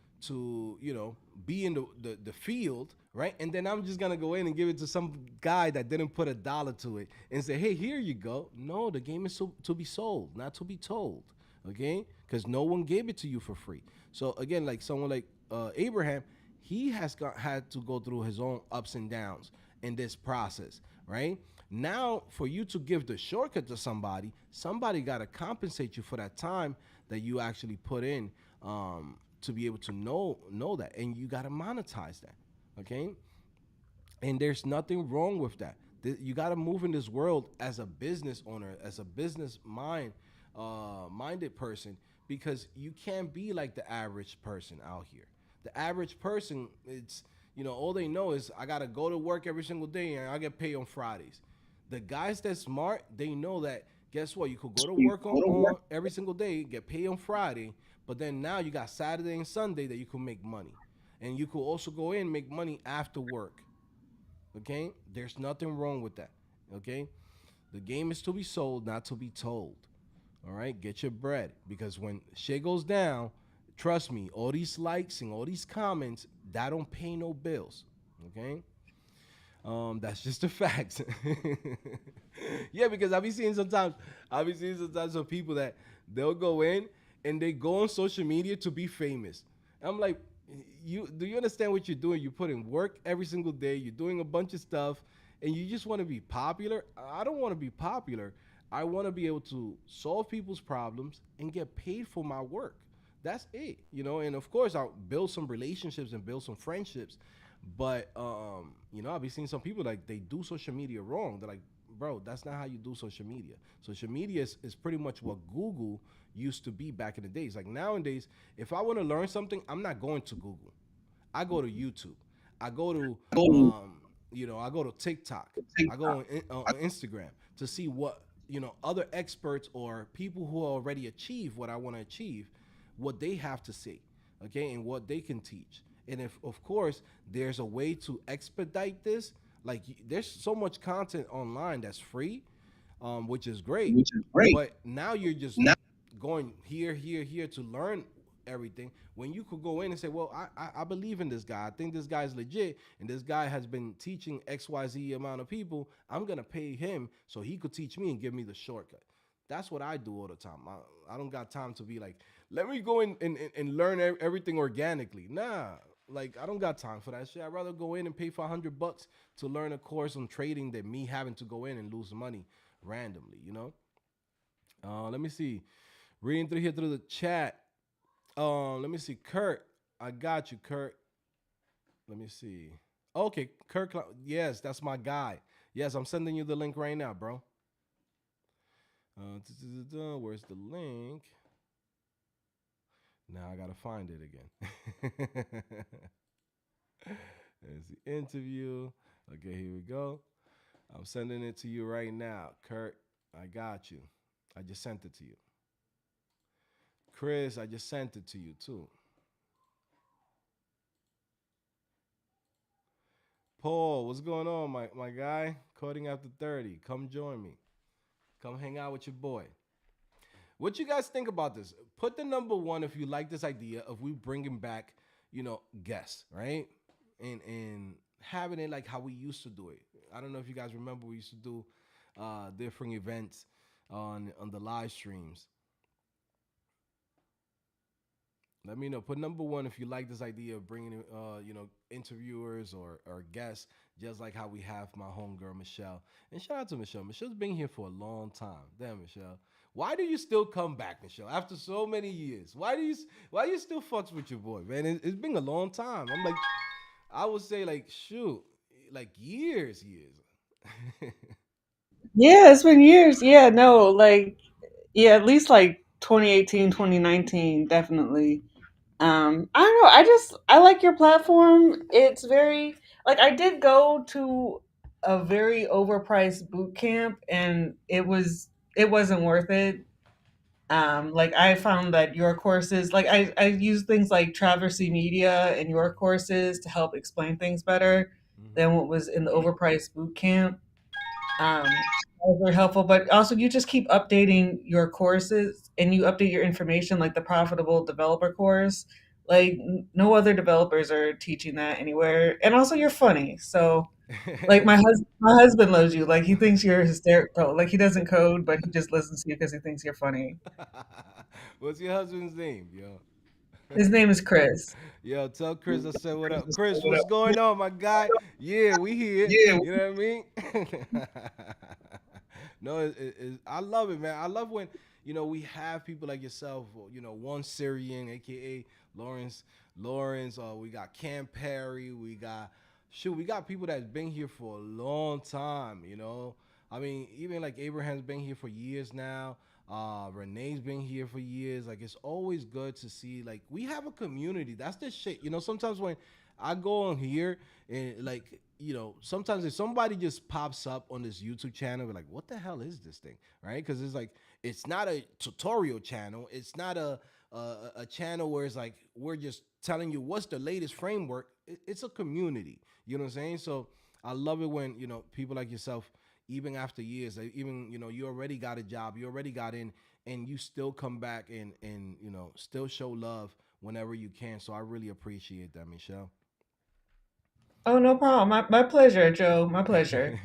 be in the field, right? And then I'm just gonna go in and give it to some guy that didn't put $1 to it and say, hey, here you go. No, the game is to be sold, not to be told. Okay, because no one gave it to you for free. So again, like someone like Abraham, he had to go through his own ups and downs in this process, right? Now, for you to give the shortcut to somebody got to compensate you for that time that you actually put in to be able to know that, and you got to monetize that, okay? And there's nothing wrong with that. You got to move in this world as a business owner, as a business minded person, because you can't be like the average person out here. The average person, it's all they know is I gotta go to work every single day and I get paid on Fridays. The guys that's smart, they know that. Guess what? You could go to work on every single day, get paid on Friday, but then now you got Saturday and Sunday that you can make money, and you could also go in and make money after work. Okay, there's nothing wrong with that. Okay, the game is to be sold, not to be told. All right, get your bread, because when shit goes down, trust me, all these likes and all these comments, that don't pay no bills. Okay, that's just the facts. Yeah, because I be seeing sometimes some people that they'll go in and they go on social media to be famous. I'm like, do you understand what you're doing? You put in work every single day. You're doing a bunch of stuff, and you just want to be popular. I don't want to be popular. I want to be able to solve people's problems and get paid for my work. That's it, And of course, I'll build some relationships and build some friendships. But I'll be seeing some people like they do social media wrong. They're like, bro, that's not how you do social media. Social media is pretty much what Google used to be back in the days. Like nowadays, if I want to learn something, I'm not going to Google. I go to YouTube. I go to I go to TikTok. I go on Instagram to see what other experts or people who already achieve what I want to achieve, what they have to say, okay, and what they can teach. And if, of course, there's a way to expedite this, like there's so much content online that's free, which is great. But now you're just going here to learn everything, when you could go in and say, well, I believe in this guy. I think this guy's legit, and this guy has been teaching XYZ amount of people. I'm going to pay him so he could teach me and give me the shortcut. That's what I do all the time. I don't got time to be like, let me go in and learn everything organically. Nah, like I don't got time for that shit. I'd rather go in and pay for $100 to learn a course on trading than me having to go in and lose money randomly, Let me see. Reading through the chat. Let me see. Kurt, I got you, Kurt. Let me see. Okay, Kurt. Yes, that's my guy. Yes, I'm sending you the link right now, bro. Where's the link? Now I gotta find it again. There's the interview. Okay, here we go. I'm sending it to you right now, Kurt. I got you. I just sent it to you. Chris, I just sent it to you too. Paul, what's going on, my guy? Coding after 30. Come join me. Come hang out with your boy. What you guys think about this? Put the number one if you like this idea of we bringing back, guests, right? And having it like how we used to do it. I don't know if you guys remember we used to do different events on the live streams. Let me know. Put number one if you like this idea of bringing, interviewers or guests, just like how we have my homegirl Michelle. And shout out to Michelle. Michelle's been here for a long time. Damn, Michelle. Why do you still come back, Michelle, after so many years? Why you still fucks with your boy, man? It's been a long time. I'm like, I would say like, shoot, like years. Yeah, it's been years. Yeah, no, like yeah, at least like 2018, 2019, definitely. I don't know. I like your platform. It's very like I did go to a very overpriced boot camp and it wasn't worth it. Like I found that your courses, like I use things like Traversy Media and your courses to help explain things better Hmm. than what was in the overpriced boot camp. That was very helpful. But also, you just keep updating your courses and you update your information, like the Profitable Developer course. Like no other developers are teaching that anywhere. And also, you're funny. So, like my husband loves you. Like he thinks you're hysterical. Like he doesn't code, but he just listens to you because he thinks you're funny. What's your husband's name, yo? His name is Chris. Yo, tell Chris I said what up. Chris, what's going on, my guy? Yeah, we here. You know what I mean? No, I love it, man. I love when we have people like yourself. One Syrian, aka Lawrence. Lawrence. We got Cam Perry. We got people that's been here for a long time. I mean, even like Abraham's been here for years now. Renee's been here for years. Like it's always good to see like we have a community. That's the shit. Sometimes when I go on here and like sometimes if somebody just pops up on this YouTube channel, we're like, what the hell is this thing, right? Because it's like it's not a tutorial channel. It's not a channel where it's like we're just telling you what's the latest framework. It's a community. You know what I'm saying? So I love it when people like yourself even after years, like, even you already got a job, you already got in, and you still come back and still show love whenever you can. So I really appreciate that, Michelle. Oh, no problem. My pleasure, Joe. My pleasure.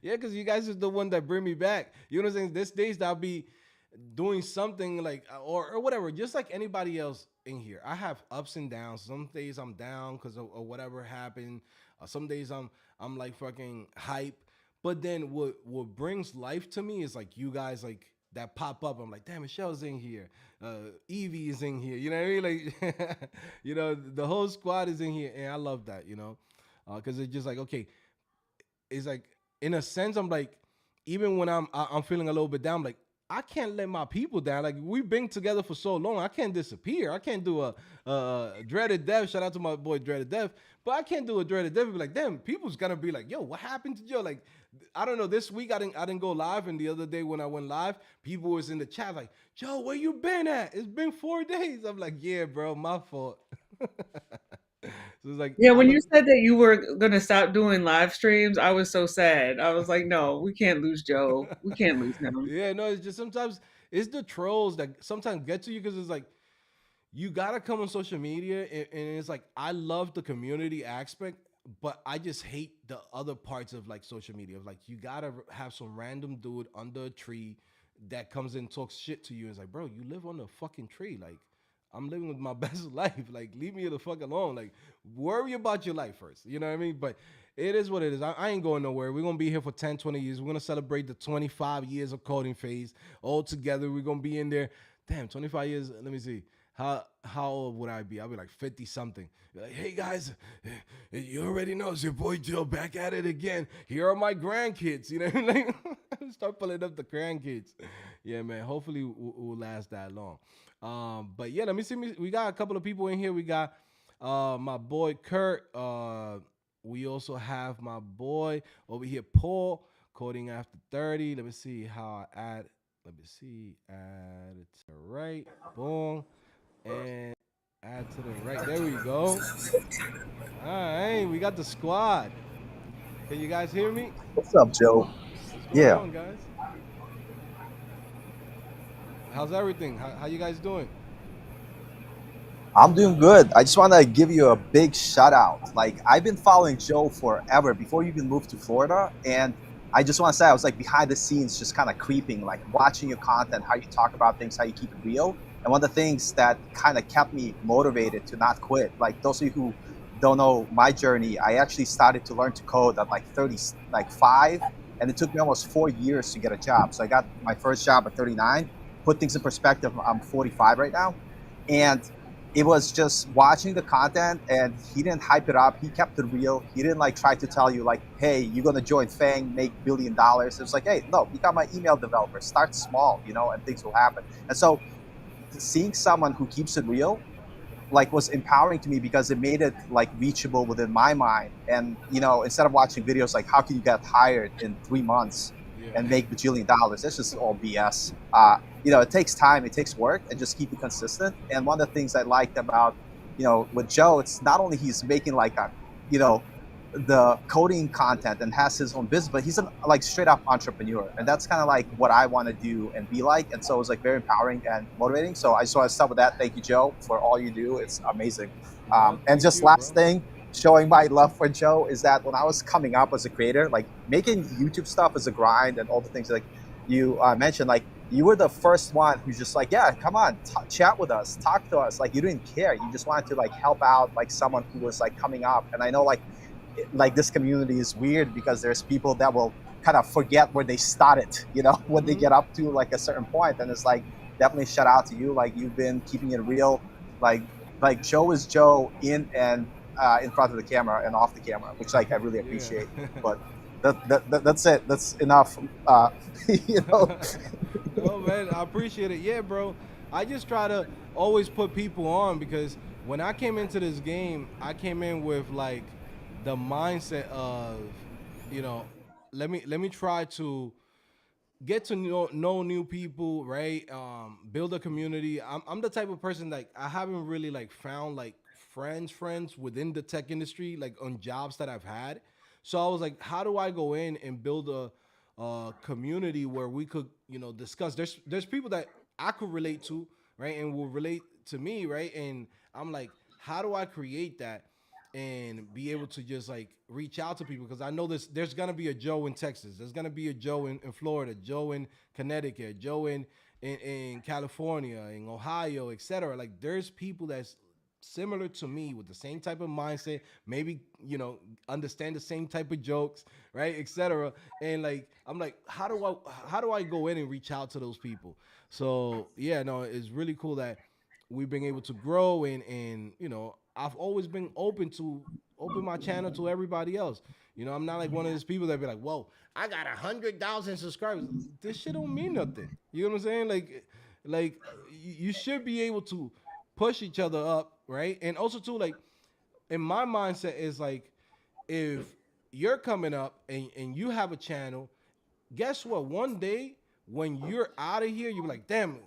Yeah, because you guys is the one that bring me back. You know what I'm saying? This days that I'll be doing something like or whatever, just like anybody else in here. I have ups and downs. Some days I'm down because of whatever happened. Some days I'm like fucking hype. But then what brings life to me is like you guys like that pop up. I'm like, damn, Michelle's in here. Evie is in here. You know what I mean? Like, the whole squad is in here, and I love that. Because it's just like okay, it's like in a sense I'm like even when I'm feeling a little bit down, I'm like I can't let my people down. Like we've been together for so long, I can't disappear. I can't do a dreaded death. Shout out to my boy dreaded death, but I can't do a dreaded death. Be like, damn, people's gonna be like, yo, what happened to Joe? Like I don't know. This week I didn't go live, and the other day when I went live, people was in the chat like, Joe, where you been at? It's been 4 days. I'm like, yeah, bro, my fault. So it's like Yeah, I when look. you said that you were gonna stop doing live streams, I was so sad. I was like, no, we can't lose Joe. We can't lose him. Yeah, no, it's just sometimes it's the trolls that sometimes get to you because it's like you gotta come on social media and it's like I love the community aspect, but I just hate the other parts of like social media. Of like you gotta have some random dude under a tree that comes in and talks shit to you. And it's like, bro, you live on a fucking tree. Like I'm living with my best life. Like leave me the fuck alone. Like worry about your life first. You know what I mean? But it is what it is. I ain't going nowhere. We're gonna be here for 10, 20 years. We're gonna celebrate the 25 years of coding phase all together. We're gonna be in there. Damn, 25 years. Let me see. How old would I be? I'll be like 50 something. Like, hey guys, you already know it's your boy Joe back at it again. Here are my grandkids. You know, like start pulling up the grandkids. Yeah, man. Hopefully we'll last that long. But yeah, let me see. We got a couple of people in here. We got my boy Kurt. We also have my boy over here, Paul, coding after 30. Let me see how I add. Let me see. Add it to the right. Boom. And add to the right. There we go. All right, we got the squad. Can you guys hear me? What's up, Joe? What's going Yeah, on, guys? How's everything? How you guys doing? I'm doing good. I just want to give you a big shout out. Like, I've been following Joe forever before you even moved to Florida. And I just want to say, I was like behind the scenes, just kind of creeping, like watching your content, how you talk about things, how you keep it real. And one of the things that kind of kept me motivated to not quit, like those of you who don't know my journey, I actually started to learn to code at like 30, like five. And it took me almost 4 years to get a job. So I got my first job at 39. Put things in perspective, I'm 45 right now. And it was just watching the content, and he didn't hype it up. He kept it real. He didn't like try to tell you like, hey, you're gonna join Fang, make $1 billion. It was like, hey, no, become an email developer, start small, and things will happen. And so seeing someone who keeps it real like was empowering to me because it made it like reachable within my mind. And instead of watching videos like how can you get hired in 3 months Yeah. and make $1 bajillion, that's just all BS. It takes time, it takes work, and just keep it consistent. And one of the things I liked about with Joe, it's not only he's making like a you know the coding content and has his own business, but he's an like straight up entrepreneur, and that's kind of like what I want to do and be like. And so it was like very empowering and motivating. So I just want to start with that. Thank you, Joe, for all you do. It's amazing. No, And thank just you, last bro. thing, showing my love for Joe is that when I was coming up as a creator, like making YouTube stuff as a grind and all the things like you mentioned, like you were the first one who's just like, yeah, come on, chat with us, talk to us. Like you didn't care, you just wanted to like help out like someone who was like coming up. And I know like this community is weird because there's people that will kind of forget where they started, when they Hmm. get up to like a certain point. And it's like definitely shout out to you. Like you've been keeping it real. Like like Joe is Joe in front of the camera and off the camera, which like I really Yeah. appreciate. But that's it. That's enough. You know. No, man, I appreciate it. Yeah, bro. I just try to always put people on because when I came into this game, I came in with like the mindset of, you know, let me try to get to know new people, right? Build a community. I'm the type of person like I haven't really like found like friends within the tech industry like on jobs that I've had. So I was like, how do I go in and build a community where we could discuss? There's people that I could relate to, right, and will relate to me, right? And I'm like, how do I create that? And be able to just like reach out to people because I know there's gonna be a Joe in Texas, there's gonna be a Joe in Florida, Joe in Connecticut, Joe in California, in Ohio, etc. Like there's people that's similar to me with the same type of mindset, maybe understand the same type of jokes, right, etc. And like I'm like, how do I go in and reach out to those people? So yeah, no, it's really cool that we've been able to grow and I've always been open my channel to everybody else. I'm not like one of those people that be like, whoa, I got 100,000 subscribers. This shit don't mean nothing. You know what I'm saying? Like you should be able to push each other up, right? And also too, like in my mindset is like if you're coming up and you have a channel, guess what? One day when you're out of here, you're like, damn,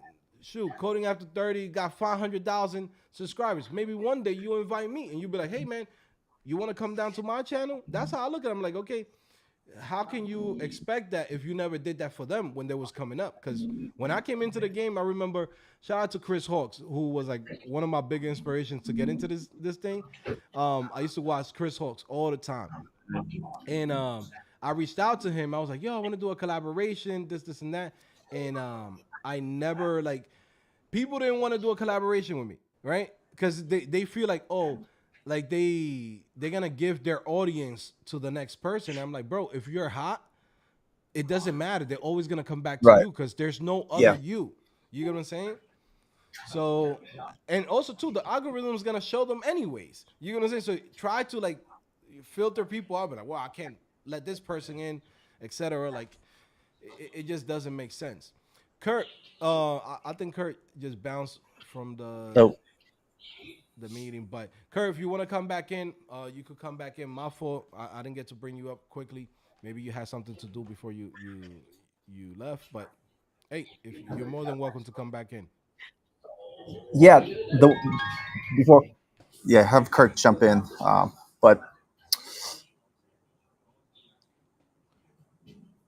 shoot, coding after 30 got 500,000 subscribers. Maybe one day you invite me and you'll be like, hey man, you want to come down to my channel? That's how I look at it. I'm like, okay, how can you expect that if you never did that for them when they was coming up? Because when I came into the game, I remember shout out to Chris Hawks, who was like one of my big inspirations to get into this thing. I used to watch Chris Hawks all the time, and I reached out to him. I was like, "Yo, I want to do a collaboration, this, and that." And I never like people didn't want to do a collaboration with me, right? Because they feel like, oh, like they're gonna give their audience to the next person. And I'm like, bro, if you're hot, it doesn't matter. They're always gonna come back to Right. you because there's no other Yeah. you. You get what I'm saying? So, and also too, the algorithm is gonna show them anyways. You know what I'm saying? So try to like filter people out, but like, well, I can't let this person in, etc. Like, it just doesn't make sense. Kurt, I think Kurt just bounced from So the meeting, but Kurt, if you want to come back in, you could come back in. My fault, I didn't get to bring you up quickly. Maybe you had something to do before you left, but hey, if you're more than welcome to come back in. yeah, the before yeah, have Kirk jump in. But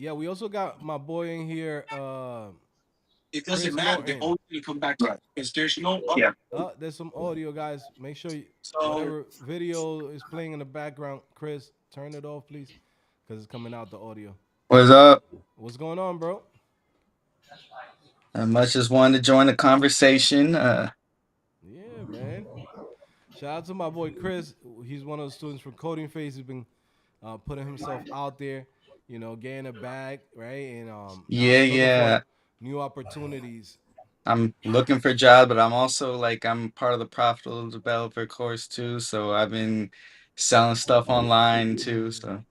Yeah, we also got my boy in here, It doesn't Chris matter. They Norton. always gonna come back to it because there's no other. There's some audio, guys. Make sure So whatever video is playing in the background, Chris, turn it off, please, because it's coming out the audio. What's up? What's going on, bro? I much just wanted to join the conversation. Yeah, man. Shout out to my boy Chris. He's one of the students from Coding Phase. He's been putting himself out there, getting a bag, right? And now Yeah, he's looking for yeah. new opportunities. I'm looking for a job, but I'm also like I'm part of the profitable developer course too. So I've been selling stuff online too. So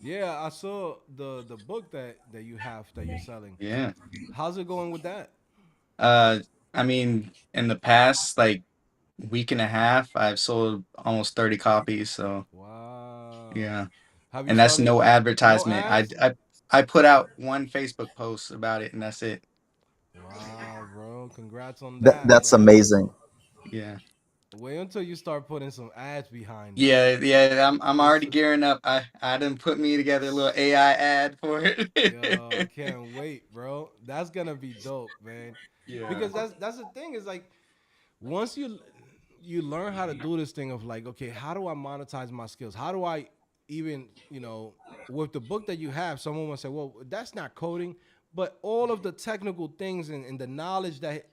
Yeah, I saw the book that you have that you're selling. yeah. How's it going with that? Uh, I mean, in the past like week and a half, I've sold almost 30 copies. So Wow. yeah, Have you and that's started no no advertisement. I ads? I I put out one Facebook post about it, and that's it. Wow, bro. Congrats on that, That's man. amazing. Yeah. Wait until you start putting some ads behind it. Yeah, yeah, I'm It's already gearing up. I didn't put me together a little AI ad for Yo, I it. can't wait, bro. That's gonna be dope, man. Yeah. Because that's the thing is like once you learn how to do this thing of like, okay, how do I monetize my skills? How do I even, with the book that you have, someone will say, well, that's not coding, but all of the technical things and the knowledge that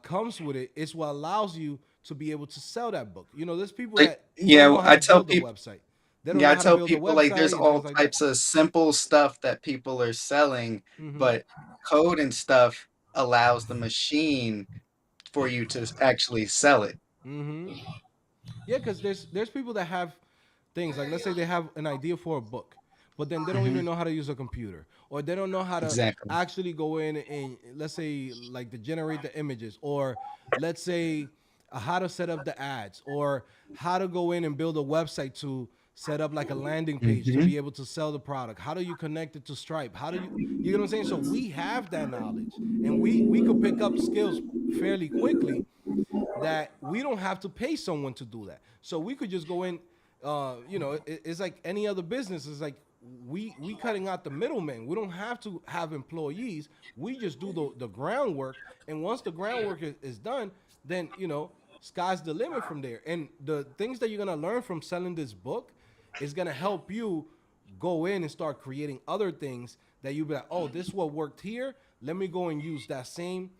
comes with it is what allows you to be able to sell that book. There's people Like, that don't yeah, know how I to tell build the people, website. They don't yeah, know I how to tell build a people like there's website and things all like that. types of simple stuff that people are selling, Mm-hmm. but code and stuff allows the machine for you to actually sell it. Mm-hmm. Yeah, because there's people that have things like let's say they have an idea for a book, but then they don't Hmm. even know how to use a computer, or they don't know how to Exactly. actually go in and let's say like to generate the images, or let's say how to set up the ads, or how to go in and build a website to set up like a landing page to Hmm. be able to sell the product. How do you connect it to Stripe? How do you get what I'm saying? So we have that knowledge, and we could pick up skills fairly quickly that we don't have to pay someone to do that. So we could just go in. It's like any other business. It's like we cutting out the middleman. We don't have to have employees. We just do the groundwork, and once the groundwork is done, then sky's the limit from there. And the things that you're gonna learn from selling this book is gonna help you go in and start creating other things that you be like, oh, this what worked here. Let me go and use that same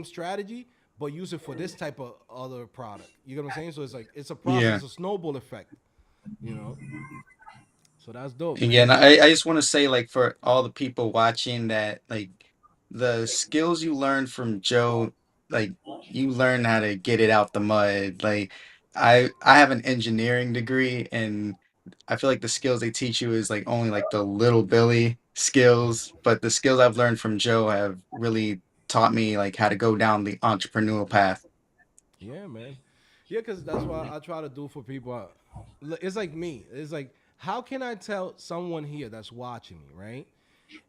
strategy, but use it for this type of other product. You get what I'm saying? So it's like it's a process, Yeah. it's a snowball effect. You know, so that's dope, And yeah, man. and I just want to say, like, for all the people watching that, like, the skills you learn from Joe, like, you learn how to get it out the mud. Like, I have an engineering degree, and I feel like the skills they teach you is like only like the little Billy skills, but the skills I've learned from Joe have really taught me like how to go down the entrepreneurial path. Yeah, man. Yeah, because that's what I try to do for people. It's like me. It's like, how can I tell someone here that's watching me, right?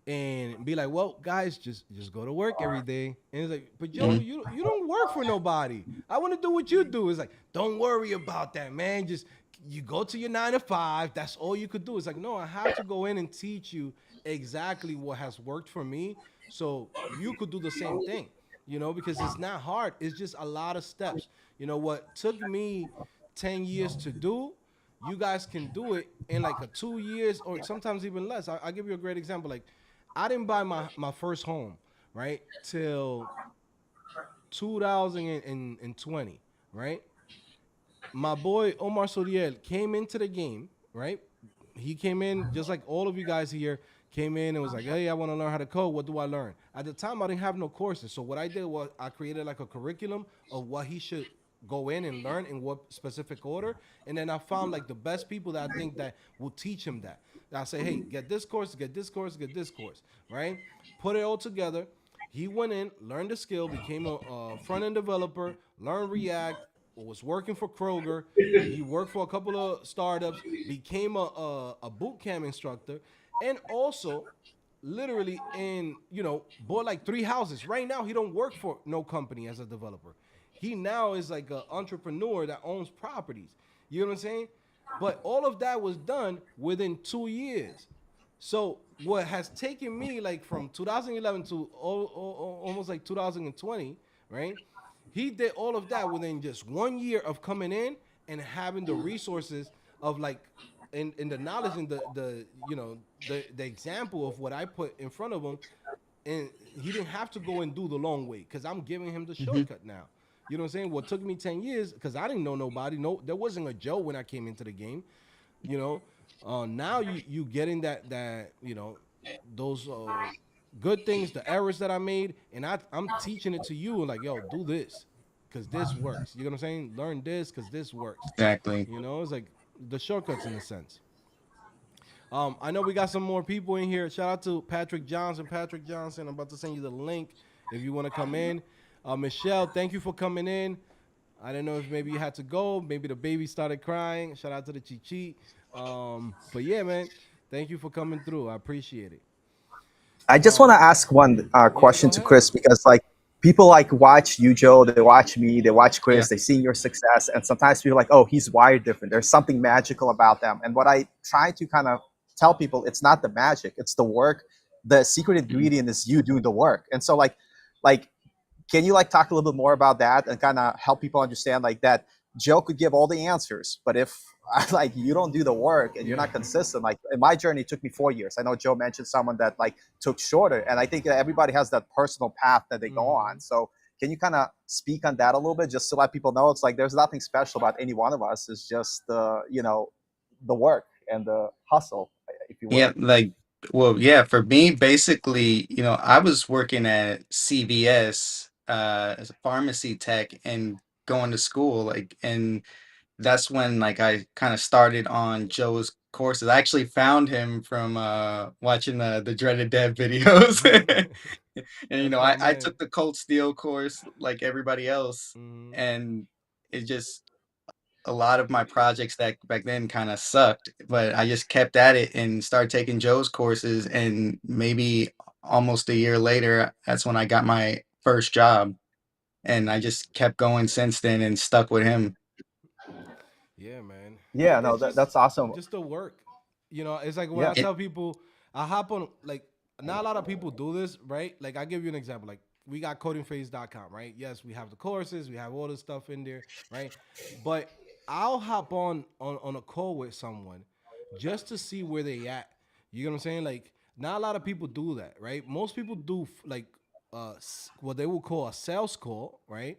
And be like, well, guys, just go to work every day. And it's like, but Joe, Mhm. you don't work for nobody. I want to do what you do. It's like, don't worry about that, man. Just you go to your 9 to 5. That's all you could do. It's like, no, I have to go in and teach you exactly what has worked for me, so you could do the same thing. Because it's not hard. It's just a lot of steps. What took me 10 years to do, you guys can do it in like a 2 years or sometimes even less. I'll give you a great example. Like, I didn't buy my first home, right, till 2020, right? My boy Omar Soriel came into the game, right? He came in just like all of you guys here came in and was like, hey, I want to learn how to code. What do I learn? At the time, I didn't have no courses. So what I did was I created like a curriculum of what he should go in and learn in what specific order. And then I found like the best people that I think that will teach him that. I say, hey, get this course, get this course, get this course, right? Put it all together. He went in, learned the skill, became a front end developer, learned React, was working for Kroger. He worked for a couple of startups, became a boot camp instructor, and also literally bought like 3 houses. Right now, he don't work for no company as a developer. He now is like an entrepreneur that owns properties. You know what I'm saying? But all of that was done within 2 years. So what has taken me like from 2011 to almost like 2020, right? He did all of that within just 1 year of coming in and having the resources of like in the knowledge and the the example of what I put in front of him, and he didn't have to go and do the long way because I'm giving him the Hmm. shortcut now. You know what I'm saying? What took me 10 years because I didn't know nobody. No, there wasn't a Joe when I came into the game. You know, now you getting that those good things, the errors that I made, and I'm teaching it to you like, yo, do this because this works. You know what I'm saying? Learn this because this works. Exactly. You know, it's like the shortcuts in a sense. I know we got some more people in here. Shout out to Patrick Johnson. Patrick Johnson, I'm about to send you the link if you want to come in. Michelle, thank you for coming in. I don't know if maybe you had to go. Maybe the baby started crying. Shout out to the Chichi. But yeah, man, thank you for coming through. I appreciate it. I just want Um, to ask one yeah, go question to ahead. Chris, because like people like watch you, Joe. They watch me. They watch Chris. Yeah. They see your success, and sometimes people are like, oh, he's wired different. There's something magical about them. And what I try to kind of tell people, it's not the magic. It's the work. The secret Mhm. ingredient is you doing the work. And so like can you like talk a little bit more about that and kind of help people understand like that Joe could give all the answers, but if like you don't do the work and you're Yeah. not consistent, like in my journey, it took me 4 years. I know Joe mentioned someone that like took shorter, and I think that everybody has that personal path that they go on. Mm-hmm. So can you kind of speak on that a little bit, just to let people know it's like there's nothing special about any one of us. It's just the work and the hustle, if you Yeah, will. like, well, yeah, for me, basically, I was working at CVS as a pharmacy tech and going to school, like, and that's when like I kind of started on Joe's courses. I actually found him from watching the Dreaded Dead videos. And That's my I man. took the Cold Steel course like everybody else, Mm-hmm. and it just a lot of my projects that back then kind of sucked, but I just kept at it and started taking Joe's courses. And maybe almost a year later, that's when I got my first job. And I just kept going since then and stuck with him. Yeah, man. Yeah, no, It's just that's awesome. just the work. You know, it's like when Yeah. I tell people I hop on like not a lot of people do this, right? Like I give you an example. Like we got codingphase.com, right? Yes, we have the courses, we have all this stuff in there, right? But I'll hop on a call with someone just to see where they at. You know what I'm saying? Like not a lot of people do that, right? Most people do like what they would call a sales call, right?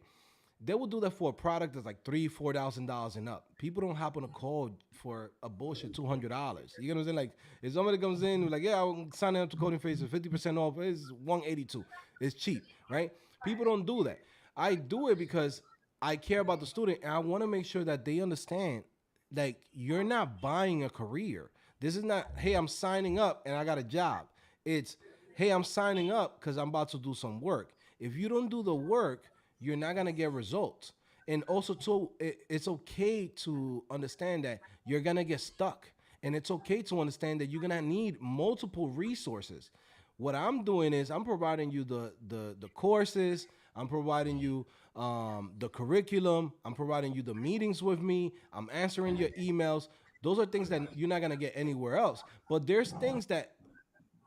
They will do that for a product that's like $3,000-$4,000 and up. People don't hop on a call for a bullshit $200. You know what I'm saying? Like if somebody comes in like, yeah, I'm signing up to Coding Phase for 50% off, it's 182. It's cheap, right? People don't do that. I do it because I care about the student and I want to make sure that they understand like you're not buying a career. This is not, hey, I'm signing up and I got a job. It's, hey, I'm signing up because I'm about to do some work. If you don't do the work, you're not gonna get results. And also, too, it's okay to understand that you're gonna get stuck, and it's okay to understand that you're gonna need multiple resources. What I'm doing is I'm providing you the courses. I'm providing you the curriculum. I'm providing you the meetings with me. I'm answering your emails. Those are things that you're not gonna get anywhere else. But there's things that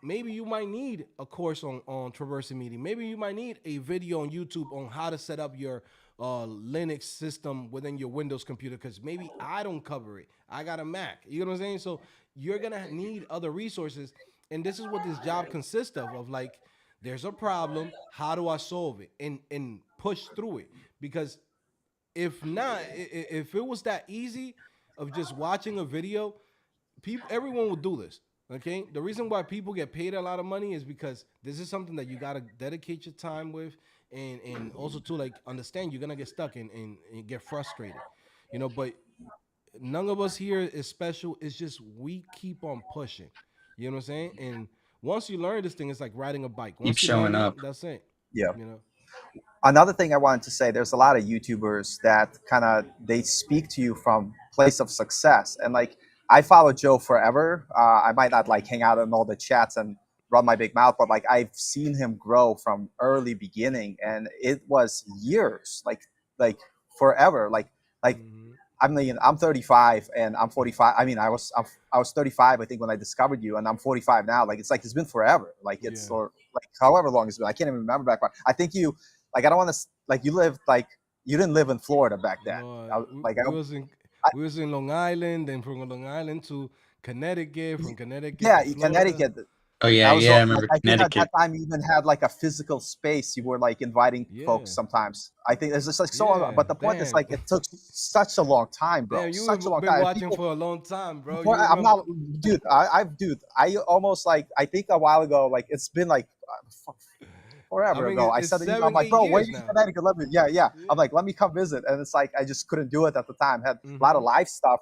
maybe you might need a course on traversing media. Maybe you might need a video on YouTube on how to set up your Linux system within your Windows computer because maybe I don't cover it. I got a Mac. You know what I'm saying? So you're gonna need other resources, and this is what this job consists of like there's a problem. How do I solve it and push through it? Because if not, if it was that easy of just watching a video, people everyone will do this. Okay, the reason why people get paid a lot of money is because this is something that you got to dedicate your time with, and also to like understand you're gonna get stuck and get frustrated, but none of us here is special. It's just we keep on pushing, you know what I'm saying? And once you learn this thing, it's like riding a bike. Keep Once you showing learn it, up. that's it. Yeah. you know Another thing I wanted to say, there's a lot of YouTubers that kind of they speak to you from place of success, and like I follow Joe forever. I might not like hang out in all the chats and run my big mouth, but like I've seen him grow from early beginning, and it was years, like forever, like hmm I mean, I'm 35 and I'm 45. I mean, I was 35, I think, when I discovered you, and I'm 45 now. Like, it's like it's been forever. Like, it's, Yeah. or like however long it's been. I can't even remember back. I think you, like, I don't want to, like, you lived, like, you didn't live in Florida back then. No, Like, I, we was in Long Island, then from Long Island to Connecticut, from Connecticut yeah, to Florida. Connecticut. Oh I yeah, was yeah, I like, remember I think at that Connecticut. time you even had like a physical space. You were like inviting folks Yeah, sometimes. I think it's just like so long. yeah. But the point is, Damn, like, it took such a long time, bro. damn. You Such a have long been time. And watching people, for a long time, bro. before, You I'm remember? not, dude. Dude. I almost, like, I think a while ago, like, it's been like I forever mean, ago. I it's said to you, I'm seven, like, eight bro, where are years you in now. Connecticut? Let me, yeah, yeah. I'm Yeah. like, let me come visit. And it's like, I just couldn't do it at the time. Had a lot Mm-hmm. of life stuff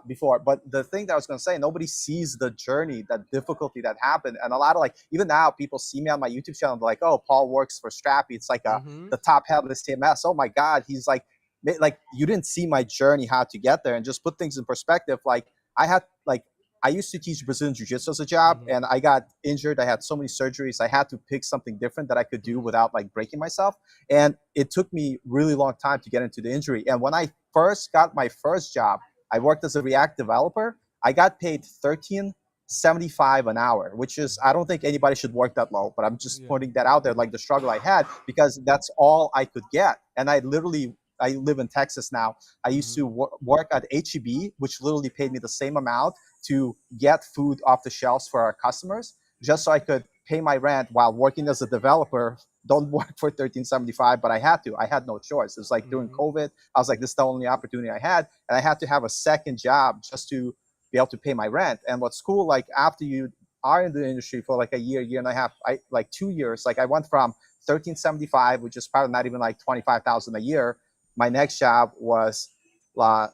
before. But the thing that I was going to say, nobody sees the journey, that difficulty that happened. And a lot of, like, even now, people see me on my YouTube channel. They're like, oh, Paul works for Strappy. It's like Mm-hmm. the top headless CMS. Oh my God. He's like, you didn't see my journey, how to get there. And just put things in perspective. Like, I had, like, I used to teach Brazilian Jiu Jitsu as a job, Mm-hmm. and I got injured. I had so many surgeries. I had to pick something different that I could do Mm-hmm. without, like, breaking myself. And it took me really long time to get into the injury. And when I first got my first job, I worked as a React developer. I got paid 13.75 an hour, which is, I don't think anybody should work that low, but I'm just Yeah. putting that out there, like the struggle I had, because that's all I could get. And I live in Texas now. I used Mm-hmm. to work at HEB, which literally paid me the same amount to get food off the shelves for our customers, just so I could pay my rent while working as a developer. Don't work for 13.75, but I had to. I had no choice. It was like during Mm-hmm. COVID. I was like, this is the only opportunity I had, and I had to have a second job just to be able to pay my rent. And what's cool, like, after you are in the industry for like a year and a half, I like 2 years. Like, I went from 13.75, which is probably not even like 25,000 a year. My next job was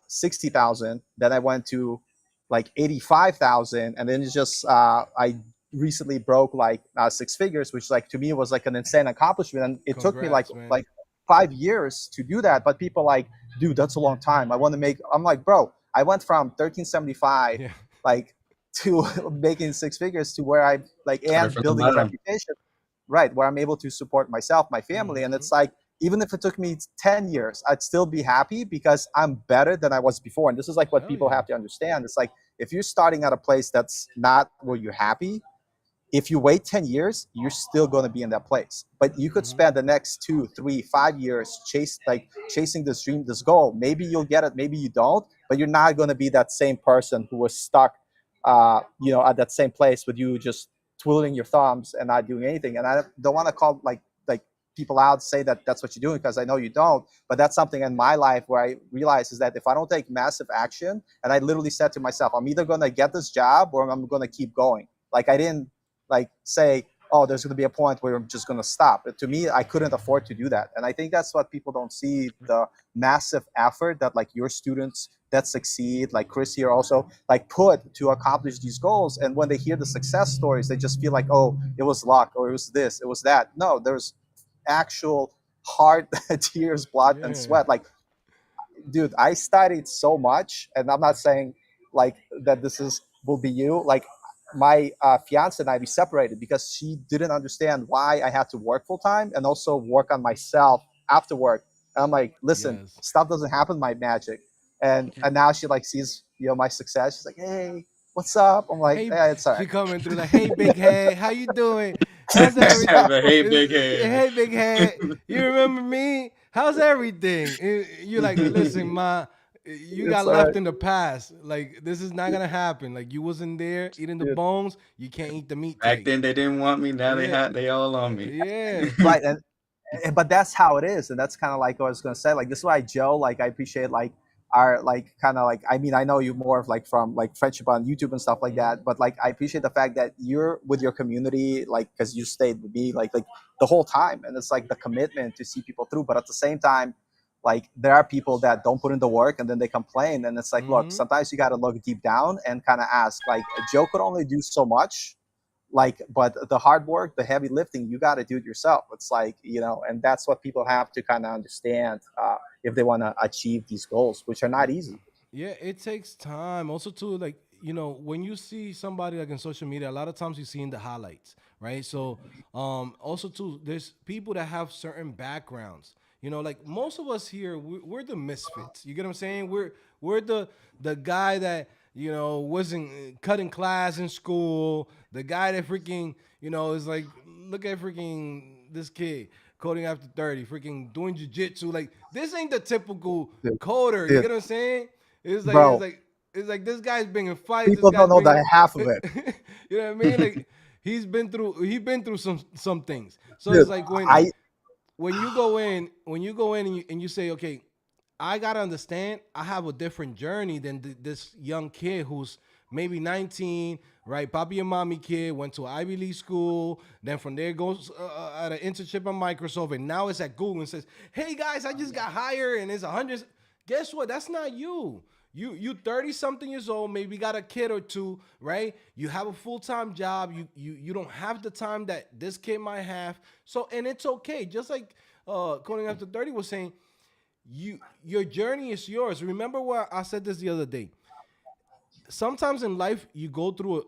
60,000. Then I went to like 85,000, and then it's just I recently broke like six figures, which, like, to me was like an insane accomplishment. And it took me Congrats, man. like 5 years to do that. But people like, dude, that's a long time. I want to make. I'm like, bro, I went from 13.75 Yeah. like to making six figures, to where I like, Started and from the building a bottom. reputation, right, where I'm able to support myself, my family. And Mm-hmm. it's like, even if it took me 10 years, I'd still be happy, because I'm better than I was before. And this is like what Hell people yeah. have to understand. It's like, if you're starting at a place that's not where you're happy, if you wait 10 years, you're still going to be in that place. But you could Mm-hmm. spend the next 2, 3, 5 years chasing this dream, this goal. Maybe you'll get it, maybe you don't, but you're not going to be that same person who was stuck at that same place with you, just twiddling your thumbs and not doing anything. And I don't want to call like people out, say that that's what you're doing, because I know you don't. But that's something in my life where I realize is that if I don't take massive action, and I literally said to myself, I'm either going to get this job or I'm going to keep going. Like, I didn't like say, oh, there's going to be a point where I'm just going to stop. To me, I couldn't afford to do that. And I think that's what people don't see, the massive effort that, like, your students that succeed, like Chris here also, like, put to accomplish these goals. And when they hear the success stories, they just feel like, oh, it was luck, or it was this, it was that. No, there's actual hard tears, blood, and Yeah. sweat. Like, dude, I studied so much, and I'm not saying like that this is will be you. Like, my fiance and I, we separated because she didn't understand why I had to work full time and also work on myself after work. And I'm like, listen, Yes. stuff doesn't happen by magic. And now she, like, sees my success. She's like, hey, what's up? I'm like, Hey, yeah, it's all she right. coming through like, hey, big head, how you doing? How's everything? The hey big head. Hey, big head, you remember me? How's everything? You're like, listen, ma, you got It's all right, left in the past. Like, this is not gonna happen. Like, you wasn't there eating the dude. bones. You can't eat the meat Back today. then they didn't want me. Now Yeah, they all on me. yeah, Right. But that's how it is, and that's kind of like what I was going to say. Like, this is why, Joe, like, I appreciate, like, our, like, kind of like, I mean, I know you more of, like, from like friendship on YouTube and stuff like hmm, that, but, like, I appreciate the fact that you're with your community, like, because you stayed with me, like the whole time. And it's like the commitment to see people through. But at the same time, like, there are people that don't put in the work, and then they complain. And it's like, look, hmm, sometimes you got to look deep down and kind of ask, like, Joe could only do so much, like, but the hard work, the heavy lifting, you got to do it yourself. It's like, and that's what people have to kind of understand, if they want to achieve these goals, which are not easy. yeah. It takes time. Also, too, like, when you see somebody like in social media, a lot of times you see in the highlights, right? So, also too, there's people that have certain backgrounds. Like most of us here, we're the misfits. You get what I'm saying? We're the guy that wasn't cutting class in school. The guy that freaking is like, look at freaking this kid coding after 30, freaking doing jujitsu. Like this ain't the typical dude, coder. You dude, get what I'm saying? It's like it's bro. like it's like this guy's been in fights. This People guy's don't know been, the half of it, you know what I mean? Like he's been through some things. So it's dude. like I when you go in and you say, okay, I gotta understand I have a different journey than this young kid who's maybe 19, right? Papi and mommy kid went to Ivy League school, then from there goes at an internship at Microsoft, and now it's at Google and says, "Hey guys, I just got hired and it's 100." Guess what? That's not you. You 30 something years old, maybe got a kid or two, right? You have a full-time job. You don't have the time that this kid might have. So and it's okay. Just like Coding After 30 was saying, your journey is yours. Remember what I said this the other day. Sometimes in life you go through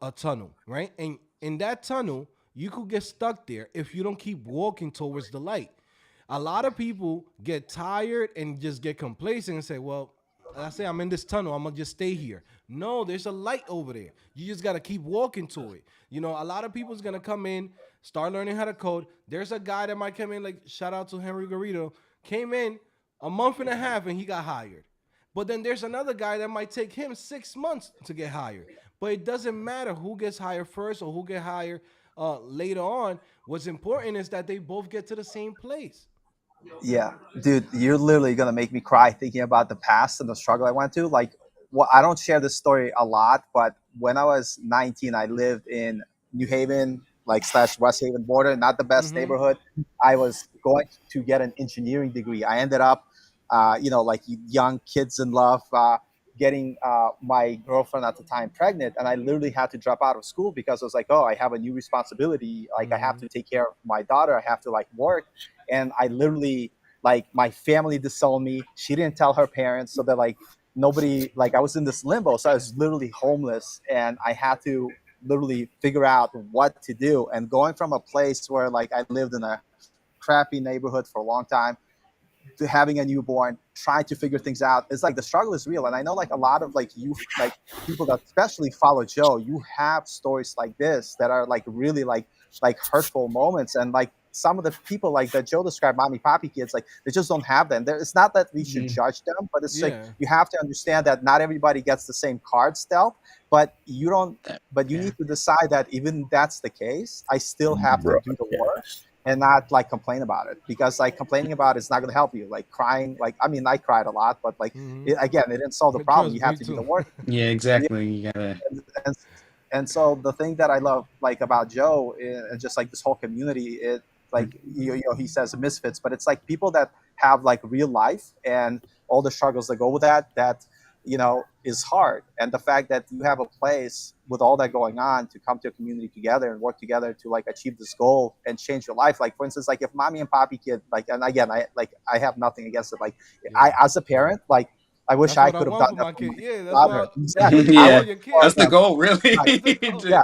a tunnel, right? And in that tunnel, you could get stuck there if you don't keep walking towards the light. A lot of people get tired and just get complacent and say, well, I say I'm in this tunnel, I'm gonna just stay here. No, there's a light over there. You just gotta keep walking to it. A lot of people's gonna come in, start learning how to code. There's a guy that might come in, like shout out to Henry Garrido, came in a month and a half and he got hired. But then there's another guy that might take him 6 months to get hired. But it doesn't matter who gets hired first or who get hired later on. What's important is that they both get to the same place. Yeah, dude, you're literally gonna make me cry thinking about the past and the struggle I went to. Like, well, I don't share this story a lot, but when I was 19, I lived in New Haven, like slash West Haven border, not the best Mm-hmm. neighborhood. I was going to get an engineering degree. I ended up, like young kids in love, getting my girlfriend at the time pregnant, and I literally had to drop out of school because I was like, oh, I have a new responsibility. Like, I have Mm-hmm. to take care of my daughter. I have to like work, and I literally like my family disowned me. She didn't tell her parents, so that like nobody like I was in this limbo. So I was literally homeless, and I had to literally figure out what to do. And going from a place where like I lived in a crappy neighborhood for a long time to having a newborn, trying to figure things out. It's like the struggle is real. And I know like a lot of like you like people that especially follow Joe, you have stories like this that are like really like hurtful moments. And like some of the people like that Joe described, mommy poppy kids, like they just don't have them. It's not that we should Mhm. judge them, but it's like Yeah, you have to understand that not everybody gets the same cards dealt, but you don't That- but you yeah. need to decide that even that's the case, I still have to do the work Broadcast. and not like complain about it, because like complaining about it's not going to help you. Like crying, like I mean I cried a lot, but like again it didn't solve the problem. trust You have me to do the too. work. Yeah, Yeah, exactly. You gotta. and, and so the thing that I love like about Joe and just like this whole community, it like he says misfits, but it's like people that have like real life and all the struggles that go with that is hard. And the fact that you have a place with all that going on to come to a community together and work together to like achieve this goal and change your life. Like for instance, like if mommy and poppy kid, like, and again I have nothing against it, like Yeah, I as a parent, like I wish that's I what I could have want done for that my for kid. my Yeah, daughter. that's what Exactly. you I Yeah, want would for your for that's kids. the them. goal, really. Right. That's the goal. Yeah,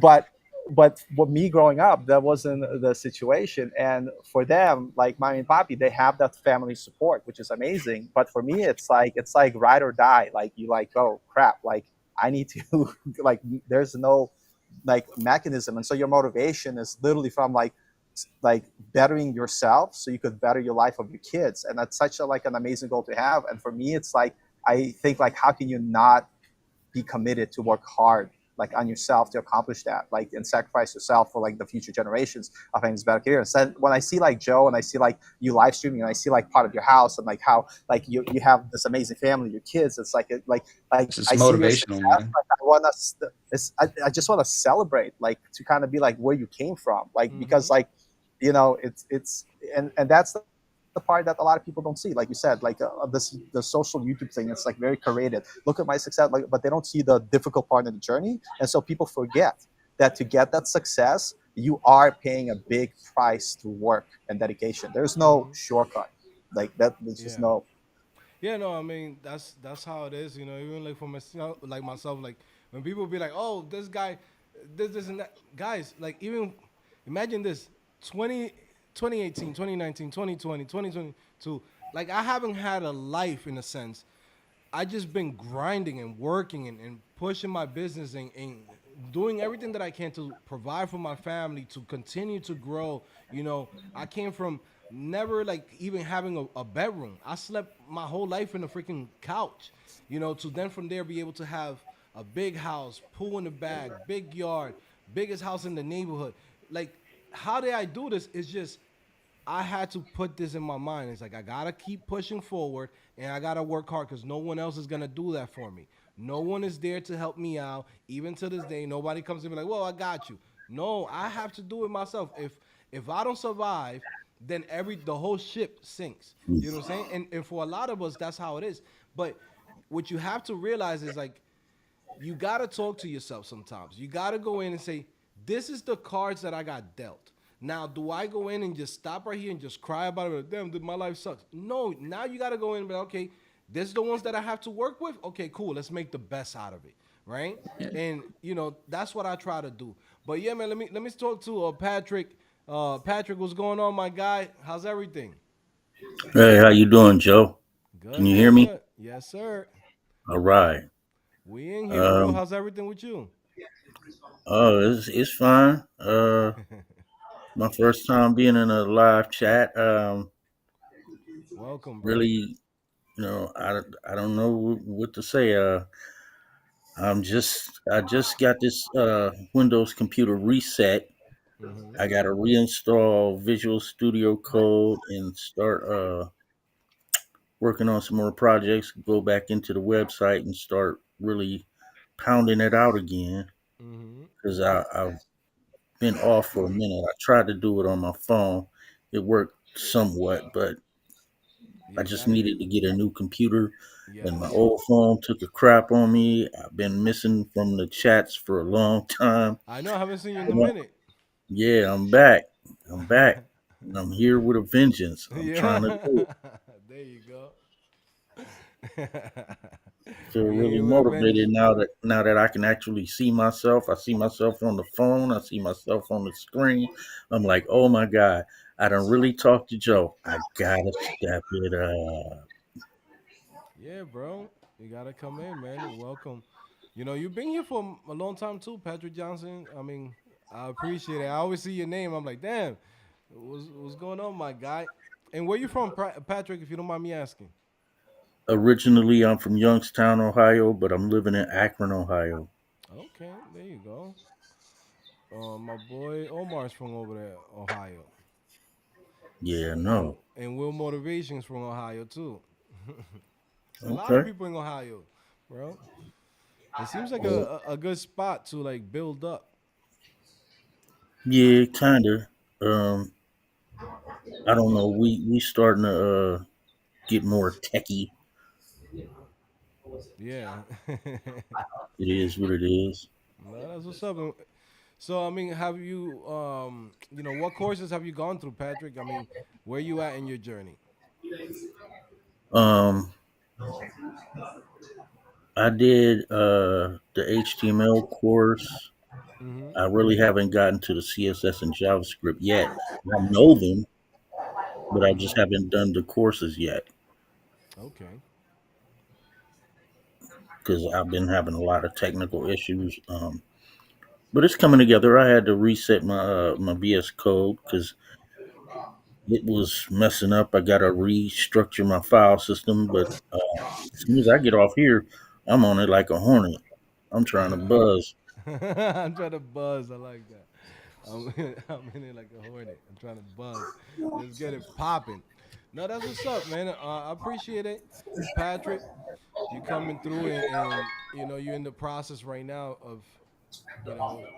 but but me growing up, that wasn't the situation. And for them, like mommy and poppy, they have that family support, which is amazing. But for me, it's like ride or die. Like you like, oh crap, like I need to like there's no like mechanism. And so your motivation is literally from like bettering yourself so you could better your life of your kids. And that's such a like an amazing goal to have. And for me, it's like I think like how can you not be committed to work hard like on yourself to accomplish that, like and sacrifice yourself for like the future generations of having this better career. So when I see like Joe and I see like you live streaming and I see like part of your house and like how like you have this amazing family, your kids, it's like like It's just I see your success, motivational, man. like I want to I just want to celebrate, like to kind of be like where you came from, like because Hmm. like it's and that's the part that a lot of people don't see. Like you said, like this the social YouTube thing, it's like very curated. Look at my success, like, but they don't see the difficult part of the journey, and so people forget that to get that success, you are paying a big price through work and dedication. There's no Hmm. shortcut like that. There's just Yeah. no. Yeah, no, I mean that's how it is. Even like for myself, like when people be like, "Oh, this guy, this and that," guys, like even imagine this 20, 2018, 2019, 2020, 2022. Like I haven't had a life in a sense I just been grinding and working and pushing my business and doing everything that I can to provide for my family to continue to grow. I came from never like even having a bedroom. I slept my whole life in a freaking couch. To then from there be able to have a big house, pool in the back, big yard, biggest house in the neighborhood. Like, how did I do this? It's just I had to put this in my mind. It's like I gotta keep pushing forward and I gotta work hard because no one else is gonna do that for me. No one is there to help me out. Even to this day, nobody comes to me like, "Well, I got you." No, I have to do it myself. If I don't survive, then the whole ship sinks. You know what I'm saying? And for a lot of us, that's how it is. But what you have to realize is like you got to talk to yourself sometimes. You got to go in and say, this is the cards that I got dealt. Now, do I go in and just stop right here and just cry about it? Like, damn, dude, my life sucks. No, now you got to go in and be like, okay, this is the ones that I have to work with. Okay, cool. Let's make the best out of it, right? Yeah. And that's what I try to do. But yeah, man, let me talk to Patrick. Patrick, what's going on, my guy? How's everything? Hey, how you doing, Joe? Can Good, you hear good, me? good. Yes, sir. All right. We in here, bro. Um, How's everything with you? oh, it's fine. My first time being in a live chat. Welcome, Really, bro. I don't know what to say. I just got this Windows computer reset. Mm-hmm. I got to reinstall Visual Studio Code and start working on some more projects. Go back into the website and start really pounding it out again Mm-hmm. because I've been off for a minute. I tried to do it on my phone. It worked somewhat, but Yeah, I you just got it. needed to get a new computer. And my Yes. old phone took a crap on me. I've been missing from the chats for a long time. I know I haven't seen you in a But minute. yeah, I'm back. I'm back. And I'm here with a vengeance. I'm Yeah. trying to do it. There you go. Feel We in really here with a motivated vengeance, bro. now that I can actually see myself. I see myself on the phone. I see myself on the screen. I'm like, oh my god, I don't really talk to Joe. I gotta step it up. Yeah, bro. You gotta come in, man. Welcome. You've been here for a long time too, Patrick Johnson. I mean, I appreciate it. I always see your name. I'm like, damn, what's going on, my guy? And where you from, Patrick? If you don't mind me asking. Originally, I'm from Youngstown, Ohio, but I'm living in Akron, Ohio. Okay, there you go. My boy Omar's from over there, Ohio. Yeah, And no. and Will Motivation's from Ohio too. It's a lot of Okay. people in Ohio, bro. It seems like Well, a good spot to like build up. yeah, kinda. Um, I don't know. We starting to get more techie. Yeah. It is what it is. No, that's what's up. So I mean, have you what courses have you gone through, Patrick? I mean, where you at in your journey? Um, I did the HTML course. Mm-hmm. I really haven't gotten to the CSS and JavaScript yet. I know them, but I Mm-hmm. just haven't done the courses yet Okay. because I've been having a lot of technical issues. But it's coming together. I had to reset my VS Code because it was messing up. I got to restructure my file system. But as soon as I get off here, I'm on it like a hornet. I'm trying to buzz. I'm trying to buzz. I like that. I'm in it like a hornet. I'm trying to buzz. Let's get it popping. No, that's what's up, man. I appreciate it, Patrick. You coming through and you're in the process right now of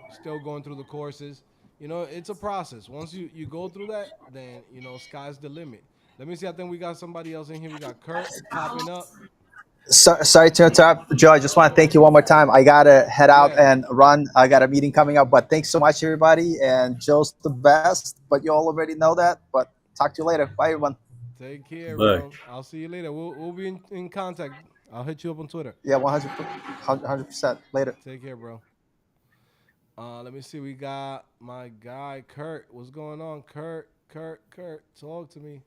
still going through the courses. It's a process. Once you go through that, then sky's the limit. Let me see. I think we got somebody else in here. We got Kurt popping up. Sorry to interrupt, Joe. I just want to thank you one more time. I gotta head out Yeah. and run. I got a meeting coming up, but thanks so much, everybody. And Joe's the best, but you all already know that. But talk to you later. Bye, everyone. Take care, But bro. I'll see you later. We'll be in contact. I'll hit you up on Twitter. Yeah, 100% later. Take care, bro. Let me see. We got my guy Kurt. What's going on, Kurt? Kurt. Talk to me.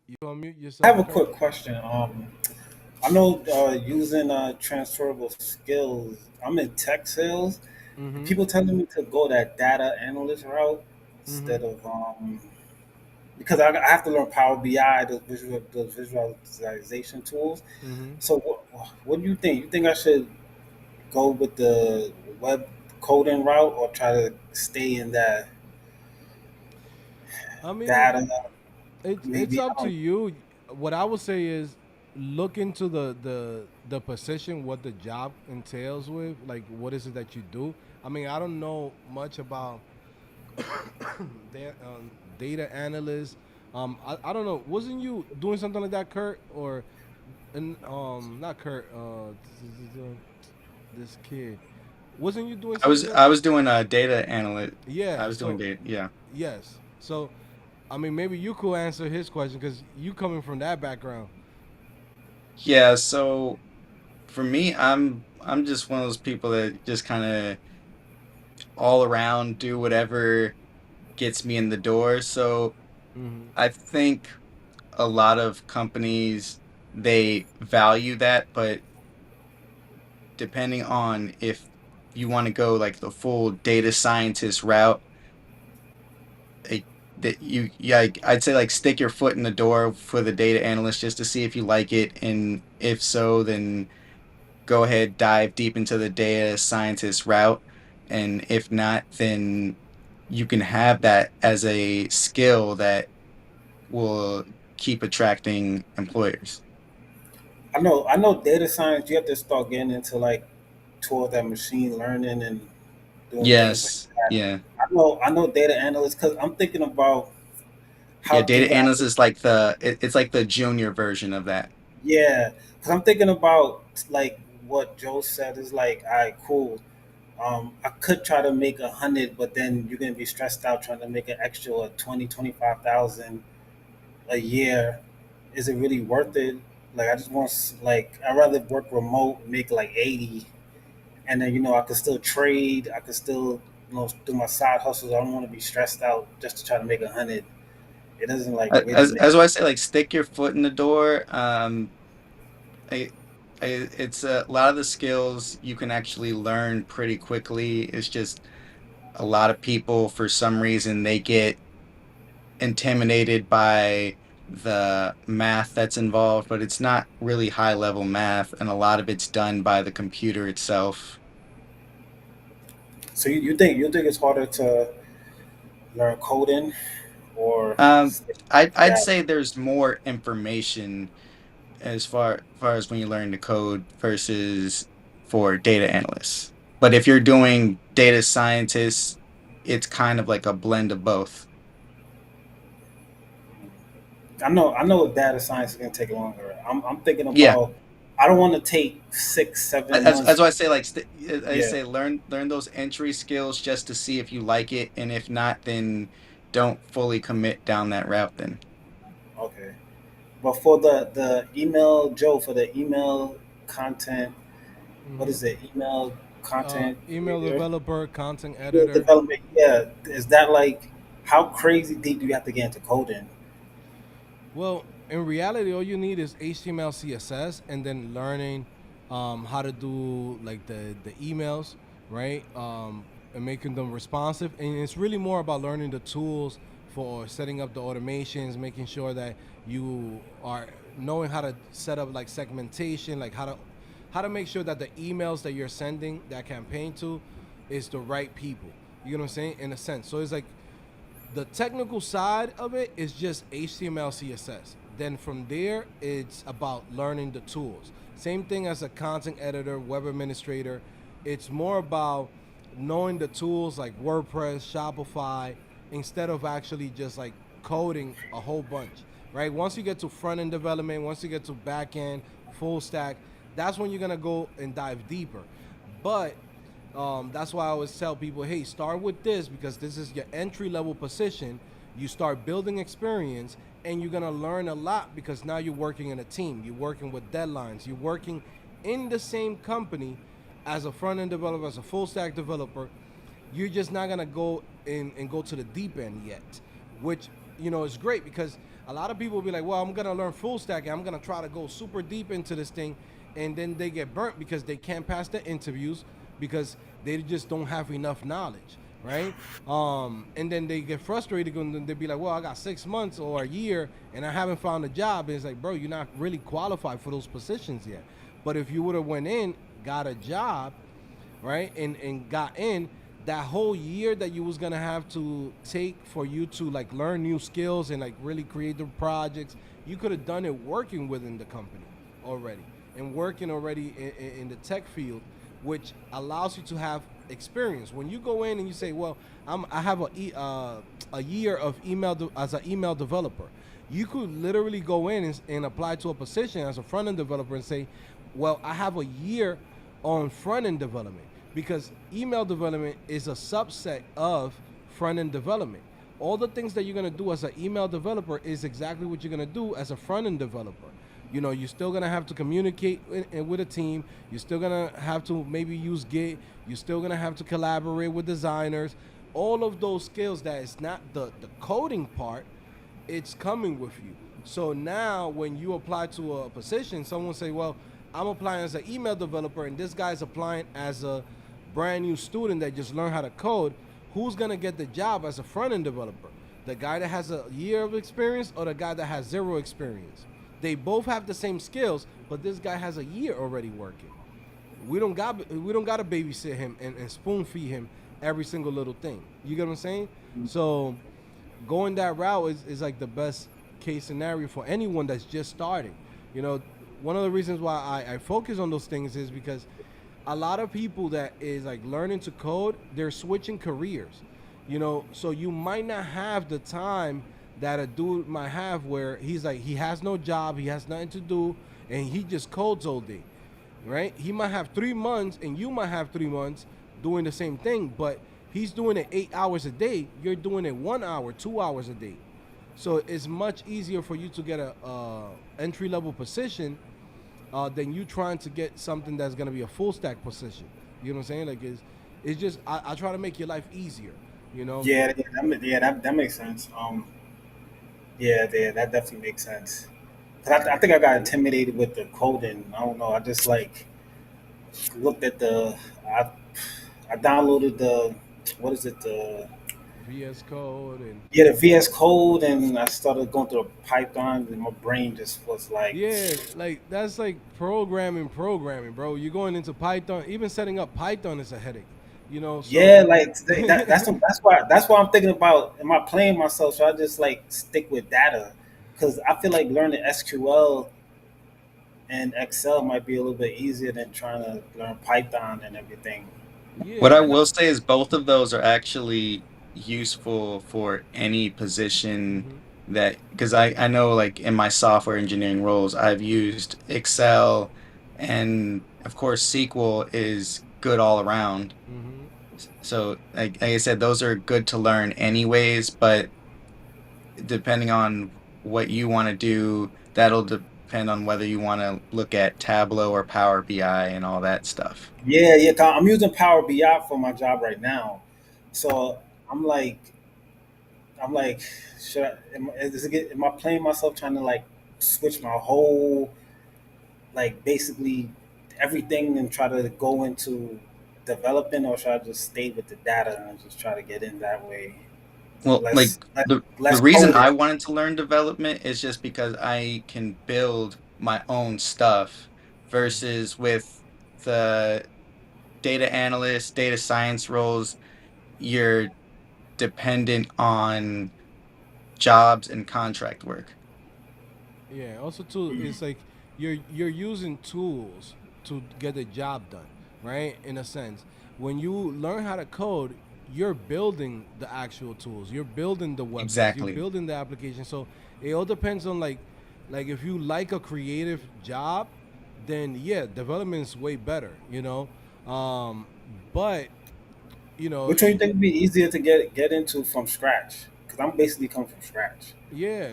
You unmute I yourself, have a Kurt. quick question. I know using transferable skills. I'm in tech sales. And Mm-hmm. people telling me to go that data analyst route Mm-hmm. instead of because I have to learn Power BI, those visualization tools. Mm-hmm. So what do you think? You think I should go with the web coding route or try to stay in that I mean, data? it's Maybe I up to don't. you. What I would say is look into the position, what the job entails with, like what is it that you do. I mean, I don't know much about data analyst. I don't know. Wasn't you doing something like that, Kurt, or and not Kurt? This kid. Wasn't you doing something? I was doing a data analyst. I Yeah. was doing So data. Yeah. yes. So I mean, maybe you could answer his question because you coming from that background. Yeah. So for me, I'm just one of those people that just kind of all around do whatever gets me in the door. So Mm-hmm. I think a lot of companies they value that, but depending on if you want to go like the full data scientist route, like, that you yeah, like, I'd say like stick your foot in the door for the data analyst just to see if you like it, and if so, then go ahead, dive deep into the data scientist route, and if not, then you can have that as a skill that will keep attracting employers. I know data science. You have to start getting into like toward that machine learning and doing things like Yes, that. yeah. I know data analysts because I'm thinking about Yeah, how data do I, analyst is like it's like the junior version of that. yeah, because I'm thinking about like what Joe said is like, all right, cool. I could try to make 100, but then you're gonna be stressed out trying to make an extra 20, 25,000 a year. Is it really worth it? Like I just want like I'd rather work remote, make like 80, and then I could still trade. I could still do my side hustles. I don't want to be stressed out just to try to make 100. It doesn't like really make. As I say, like stick your foot in the door. I, it's a lot of the skills you can actually learn pretty quickly. It's just a lot of people, for some reason, they get intimidated by the math that's involved, but it's not really high level math, and a lot of it's done by the computer itself. So you think it's harder to learn coding or Um, stick I'd that? say there's more information as far as when you learn to code versus for data analysts. But if you're doing data scientists, it's kind of like a blend of both. I know data science is gonna take longer. I'm thinking Yeah, about. I don't want to take six, 7 months. as I say, like I Yeah. say, learn those entry skills just to see if you like it, and if not, then don't fully commit down that route. Then Okay. But for the email, Joe, for the email content, what Mm-hmm. is it? Email content Email creator, developer, content email editor. development. Yeah, is that like how crazy deep do you have to get into coding? Well, in reality, all you need is HTML, CSS, and then learning how to do like the emails, right? And making them responsive. And it's really more about learning the tools for setting up the automations, making sure that you are knowing how to set up like segmentation, like how to make sure that the emails that you're sending that campaign to is the right people. You know what I'm saying? In a sense. So it's like the technical side of it is just HTML, CSS. Then from there, it's about learning the tools. Same thing as a content editor, web administrator. It's more about knowing the tools like WordPress, Shopify, instead of actually just like coding a whole bunch, right? Once you get to front end development, once you get to back end, full stack, that's when you're gonna go and dive deeper. But that's why I always tell people, hey, start with this because this is your entry level position. You start building experience and you're gonna learn a lot because now you're working in a team. You're working with deadlines. You're working in the same company as a front end developer, as a full stack developer. You're just not gonna go in and go to the deep end yet, which is great because A lot of people be like, well, I'm gonna learn full stack and I'm gonna try to go super deep into this thing, and then they get burnt because they can't pass the interviews because they just don't have enough knowledge, right? And then they get frustrated and then they be like, well, I got 6 months or a year and I haven't found a job. And it's like, bro, you're not really qualified for those positions yet. But if you would have went in, got a job, right, and got in, that whole year that you was gonna have to take for you to like learn new skills and like really create the projects, you could have done it working within the company already and working already in the tech field, which allows you to have experience. When you go in and you say, well, I have a year of as an email developer, you could literally go in and apply to a position as a front-end developer and say, well, I have a year on front-end development, because email development is a subset of front-end development. All the things that you're gonna do as an email developer is exactly what you're gonna do as a front-end developer. You know, you're still gonna have to communicate with a team. You're still gonna have to maybe use Git. You're still gonna have to collaborate with designers. All of those skills that is not the coding part, it's coming with you. So now when you apply to a position, someone say, well, I'm applying as an email developer and this guy's applying as a brand new student that just learned how to code. Who's gonna get the job as a front-end developer? The guy that has a year of experience or the guy that has zero experience? They both have the same skills, but this guy has a year already working. We don't got to babysit him and spoon feed him every single little thing. You get what I'm saying? So going that route is like the best case scenario for anyone that's just starting. You know, one of the reasons why I focus on those things is because a lot of people that is like learning to code, they're switching careers. You know, so you might not have the time that a dude might have where he's like, he has no job, he has nothing to do, and he just codes all day, right? He might have 3 months and you might have 3 months doing the same thing, but he's doing it 8 hours a day, you're doing it 1 hour, 2 hours a day. So it's much easier for you to get a entry-level position than you trying to get something that's gonna be a full stack position. You know what I'm saying? Like it's just I try to make your life easier, you know? That makes sense. That definitely makes sense. 'Cause I think I got intimidated with the coding. I don't know. I just like looked at I downloaded the what is it the VS Code and the VS Code, and I started going through Python, and my brain just was like, yeah, like that's like programming, bro. You're going into Python. Even setting up Python is a headache, you know. So yeah, like that's why I'm thinking about, am I playing myself? So I just like stick with data, because I feel like learning SQL and Excel might be a little bit easier than trying to learn Python and everything. What yeah, I and will say is both of those are actually useful for any position mhm, that, because I know like in my software engineering roles, I've used Excel, and of course SQL is good all around. mhm. So like I said, those are good to learn anyways, but depending on what you want to do, that'll depend on whether you want to look at Tableau or Power BI and all that stuff. Yeah. 'Cause I'm using Power BI for my job right now, so I'm like, I'm like, am I playing myself trying to like switch my whole, like basically everything and try to go into developing, or should I just stay with the data and just try to get in that way? Well, Less, like the less reason coding. I wanted to learn development is just because I can build my own stuff versus with the data analyst, data science roles, you're dependent on jobs and contract work. Yeah. Also, too, it's like you're using tools to get the job done, right? In a sense, when you learn how to code, you're building the actual tools. You're building the websites. You're Exactly. building the application. So it all depends on like if you like a creative job, then yeah, development is way better. You know, but you know, Which one you think would be easier to get into from scratch? Because I'm basically coming from scratch. yeah,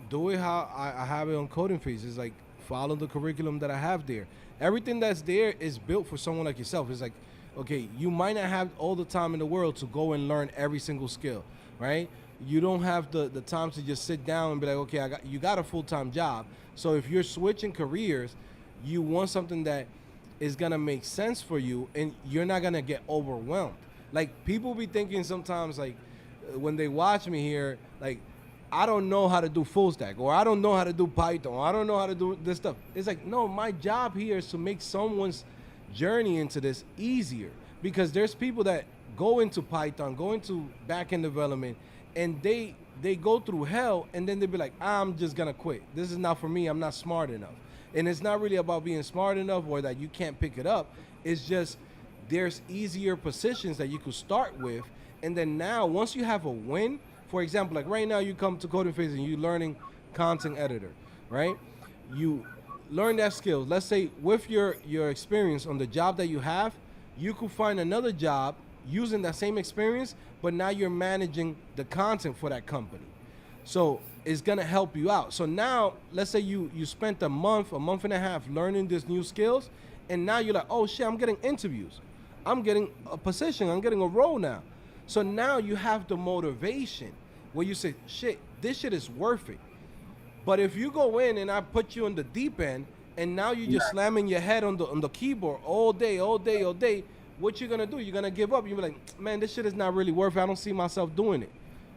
do it how I have it on Coding Phase. It's like follow the curriculum that I have there. Everything that's there is built for someone like yourself. It's like, okay, you might not have all the time in the world to go and learn every single skill, right? you don't have the time to just sit down and be like, okay, you got a full time job. So if you're switching careers, you want something that is gonna make sense for you, and you're not gonna get overwhelmed. Like people be thinking sometimes, like when they watch me here, like I don't know how to do full stack, or I don't know how to do Python, or I don't know how to do this stuff. It's like, no, my job here is to make someone's journey into this easier, because there's people that go into Python, go into backend development, and they go through hell, and then they be like, I'm just gonna quit. This is not for me. I'm not smart enough. And it's not really about being smart enough or that you can't pick it up. It's just there's easier positions that you could start with, and then now once you have a win, for example, like right now you come to Coding Phase and you're learning content editor, right? You learn that skill. Let's say with your experience on the job that you have, you could find another job using that same experience, but now you're managing the content for that company. So it's gonna help you out. So now let's say you spent a month and a half learning these new skills, and now you're like, oh shit, I'm getting interviews, I'm getting a position, I'm getting a role now. So now you have the motivation where you say, shit, this shit is worth it. But if you go in and I put you in the deep end, and now you're just slamming your head on the keyboard all day, all day, all day, what you're gonna do? You're gonna give up. You're like, man, this shit is not really worth it. I don't see myself doing it,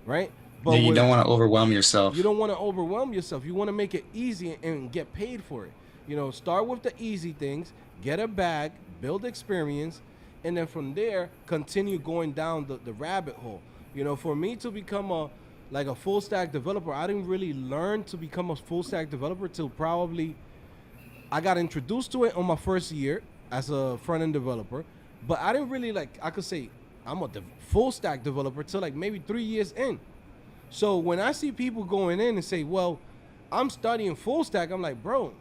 right? Yeah, But you with don't want to overwhelm you yourself. don't want to overwhelm yourself. You want to make it easy and get paid for it. Start with the easy things, get a bag, build experience, and then from there continue going down the rabbit hole. For me to become a full stack developer, I didn't really learn to become a full stack developer till probably I got introduced to it on my first year as a front end developer, but I didn't really I could say I'm a full stack developer till like maybe 3 years in. So when I see people going in and say, well, I'm studying full stack, I'm like, bro,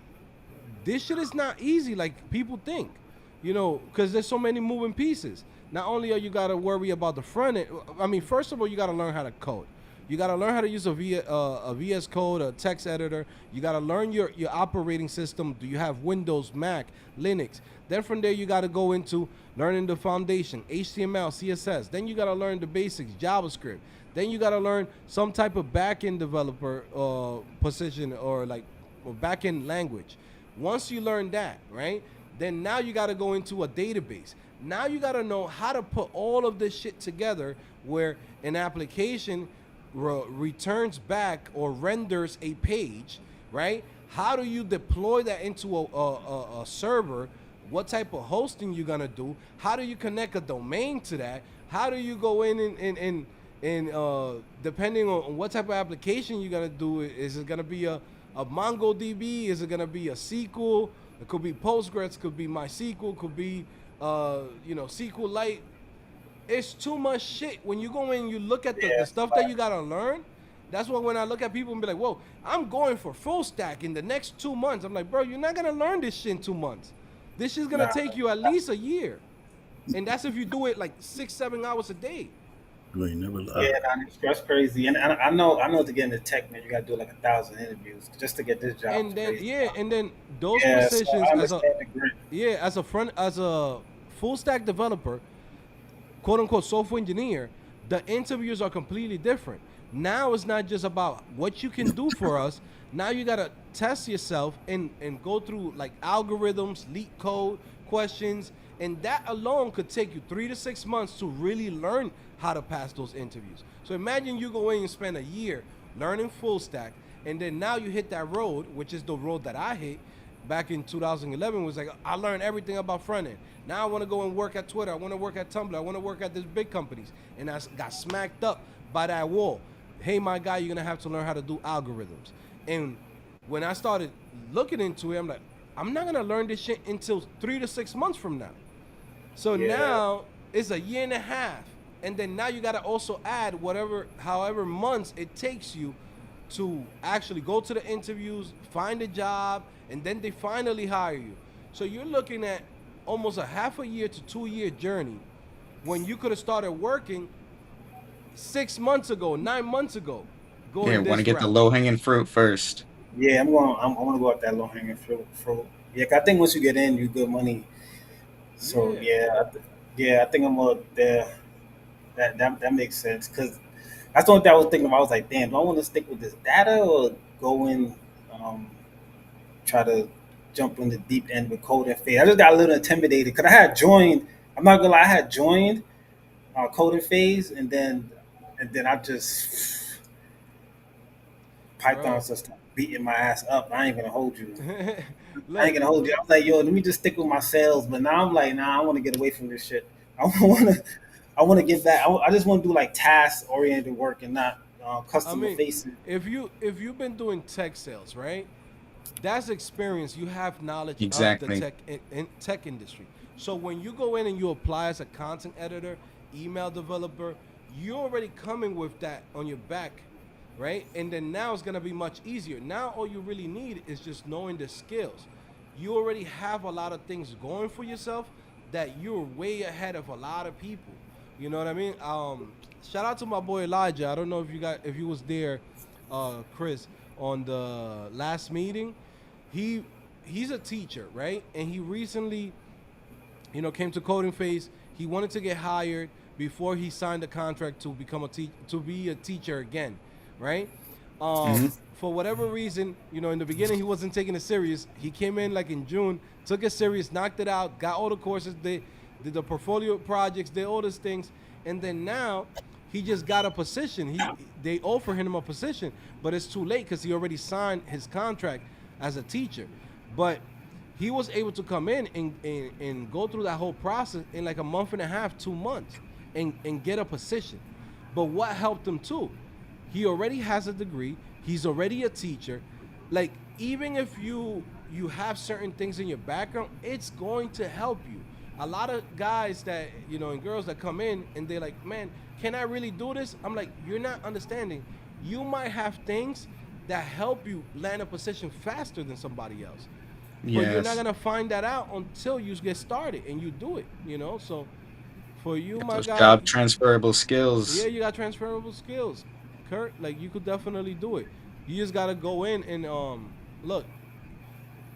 this shit is not easy like people think, because there's so many moving pieces. Not only are you got to worry about the front end, I mean, first of all, you got to learn how to code. You got to learn how to use a VS Code, a text editor. You got to learn your operating system. Do you have Windows, Mac, Linux? Then from there, you got to go into learning the foundation, HTML, CSS. Then you got to learn the basics, JavaScript. Then you got to learn some type of backend developer position or backend language. Once you learn that, right, then now you got to go into a database. Now you got to know how to put all of this shit together where an application returns back or renders a page, right? How do you deploy that into a server? What type of hosting you gonna do? How do you connect a domain to that? How do you go in and depending on what type of application you're gonna do, is it gonna be a MongoDB? Is it gonna be a SQL? It could be Postgres, could be MySQL, could be SQLite. It's too much shit. When you go in, you look at the stuff that you gotta learn. That's why when I look at people and be like, whoa, I'm going for full stack in the next 2 months. I'm like, bro, you're not gonna learn this shit in 2 months. This shit's gonna take you at least a year. And that's if you do it like 6-7 hours a day. You ain't never Yeah, that's crazy. And I know to get into tech, man, you got to do like 1,000 interviews just to get this job. And then crazy. and then those Yeah, so positions I as a understand the grit. as a full stack developer, quote unquote software engineer, the interviews are completely different. Now it's not just about what you can do for us. Now you gotta test yourself and go through like algorithms, leak code, questions, and that alone could take you 3 to 6 months to really learn how to pass those interviews. So imagine you go in and spend a year learning full stack, and then now you hit that road, which is the road that I hit back in 2011. Was like, I learned everything about front end. Now I want to go and work at Twitter. I want to work at Tumblr. I want to work at these big companies. And I got smacked up by that wall. Hey, my guy, you're going to have to learn how to do algorithms. And when I started looking into it, I'm like, I'm not going to learn this shit until 3 to 6 months from now. So now it's a year and a half. And then now you got to also add however months it takes you to actually go to the interviews, find a job, and then they finally hire you. So you're looking at almost a half a year to 2 year journey when you could have started working 6 months ago, 9 months ago. Yeah, want to get the low hanging fruit first. Yeah, I want to go at that low hanging fruit. Yeah, 'cause I think once you get in, you good money. So I think I'm more there. That makes sense because That's the only thing I was thinking about. I was like, damn, do I want to stick with this data or go in, um, try to jump in the deep end with code and fade? I just got a little intimidated because I had joined. I'm not gonna lie, I had joined coding phase, and then I just Bro. Python's just beating my ass up. I ain't gonna hold you. I ain't Look, gonna hold you. I was like, yo, let me just stick with my sales. But now I'm like, nah, I want to get away from this shit. I want to, I want to get back. I just want to do like task oriented work and not I customer mean, facing. if you've been doing tech sales, right? That's experience. You have knowledge of the Exactly. tech industry. So when you go in and you apply as a content editor, email developer, you're already coming with that on your back, right? And then now it's gonna be much easier. Now all you really need is just knowing the skills. You already have a lot of things going for yourself that you're way ahead of a lot of people. You know what I mean? Shout out to my boy Elijah. I don't know if you was there, Chris, on the last meeting. He he's a teacher, right? And he recently, came to coding phase. He wanted to get hired before he signed the contract to become to be a teacher again, right? Hmm. For whatever reason, in the beginning he wasn't taking it serious. He came in like in June, took it serious, knocked it out, got all the courses, did the portfolio projects, did all these things, and then now he just got a position. They offer him a position, but it's too late because he already signed his contract as a teacher. But he was able to come in and go through that whole process in like a month and a half, 2 months, and get a position. But what helped him too? He already has a degree. He's already a teacher. Like even if you have certain things in your background, it's going to help you. A lot of guys that and girls that come in and they're like, man, can I really do this? I'm like, you're not understanding. You might have things that help you land a position faster than somebody else, but you're not Yes. gonna find that out until you get started and you do it. So for you, Get my those guy, job transferable yeah, skills. you got transferable skills, Kurt. Like you could definitely do it. You just gotta go in and look.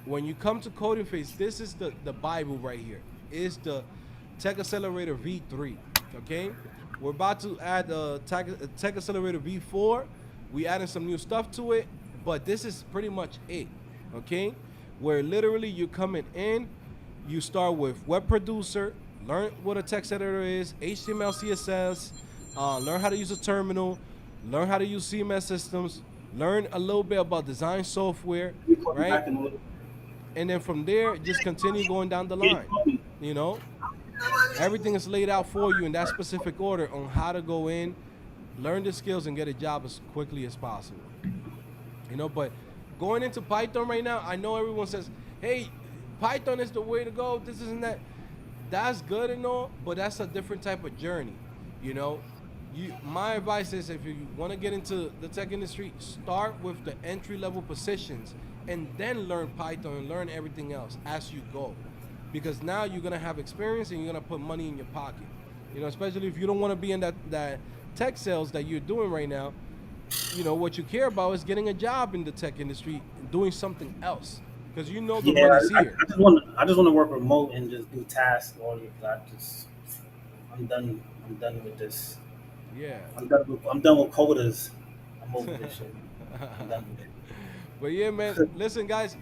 When you come to coding phase, this is the Bible right here. It's the Tech Accelerator V3. Okay, we're about to add Tech Accelerator V4. We adding some new stuff to it, but this is pretty much it. Okay, where literally you're coming in, you start with web producer, learn what a text editor is, HTML, CSS, learn how to use a terminal, learn how to use CMS systems, learn a little bit about design software, Let me call you right? back in a little. And then from there, just continue going down the Yeah, line. You know, everything is laid out for you in that specific order on how to go in, learn the skills, and get a job as quickly as possible. But going into Python right now, I know everyone says, hey, Python is the way to go, this isn't that. That's good and all, but that's a different type of journey. You know, my advice is if you want to get into the tech industry, start with the entry level positions and then learn Python and learn everything else as you go. Because now you're gonna have experience and you're gonna put money in your pocket. Especially if you don't want to be in that tech sales that you're doing right now. What you care about is getting a job in the tech industry and doing something else. Because the yeah. money's I, here. I just want I just want to work remote and just do tasks. Or I'm done. I'm done with this. Yeah. I'm done with quotas. I'm over this shit. I'm done with it. But yeah, man. Listen, guys,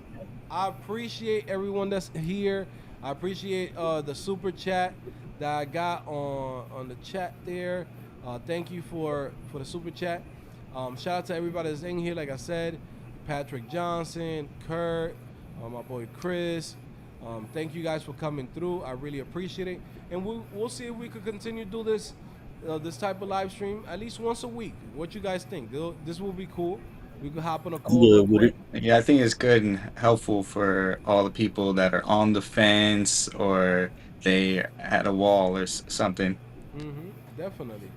I appreciate everyone that's here. I appreciate the super chat that I got on the chat there. Thank you for the super chat. Shout out to everybody that's in here. Like I said, Patrick Johnson, Kurt, my boy Chris. Thank you guys for coming through. I really appreciate it, and we'll see if we could continue to do this type of live stream at least once a week. What you guys think? This will be cool. We could hop on a I'm call real good with it. quick. Yeah, I think it's good and helpful for all the people that are on the fence or they at a wall or something. Definitely.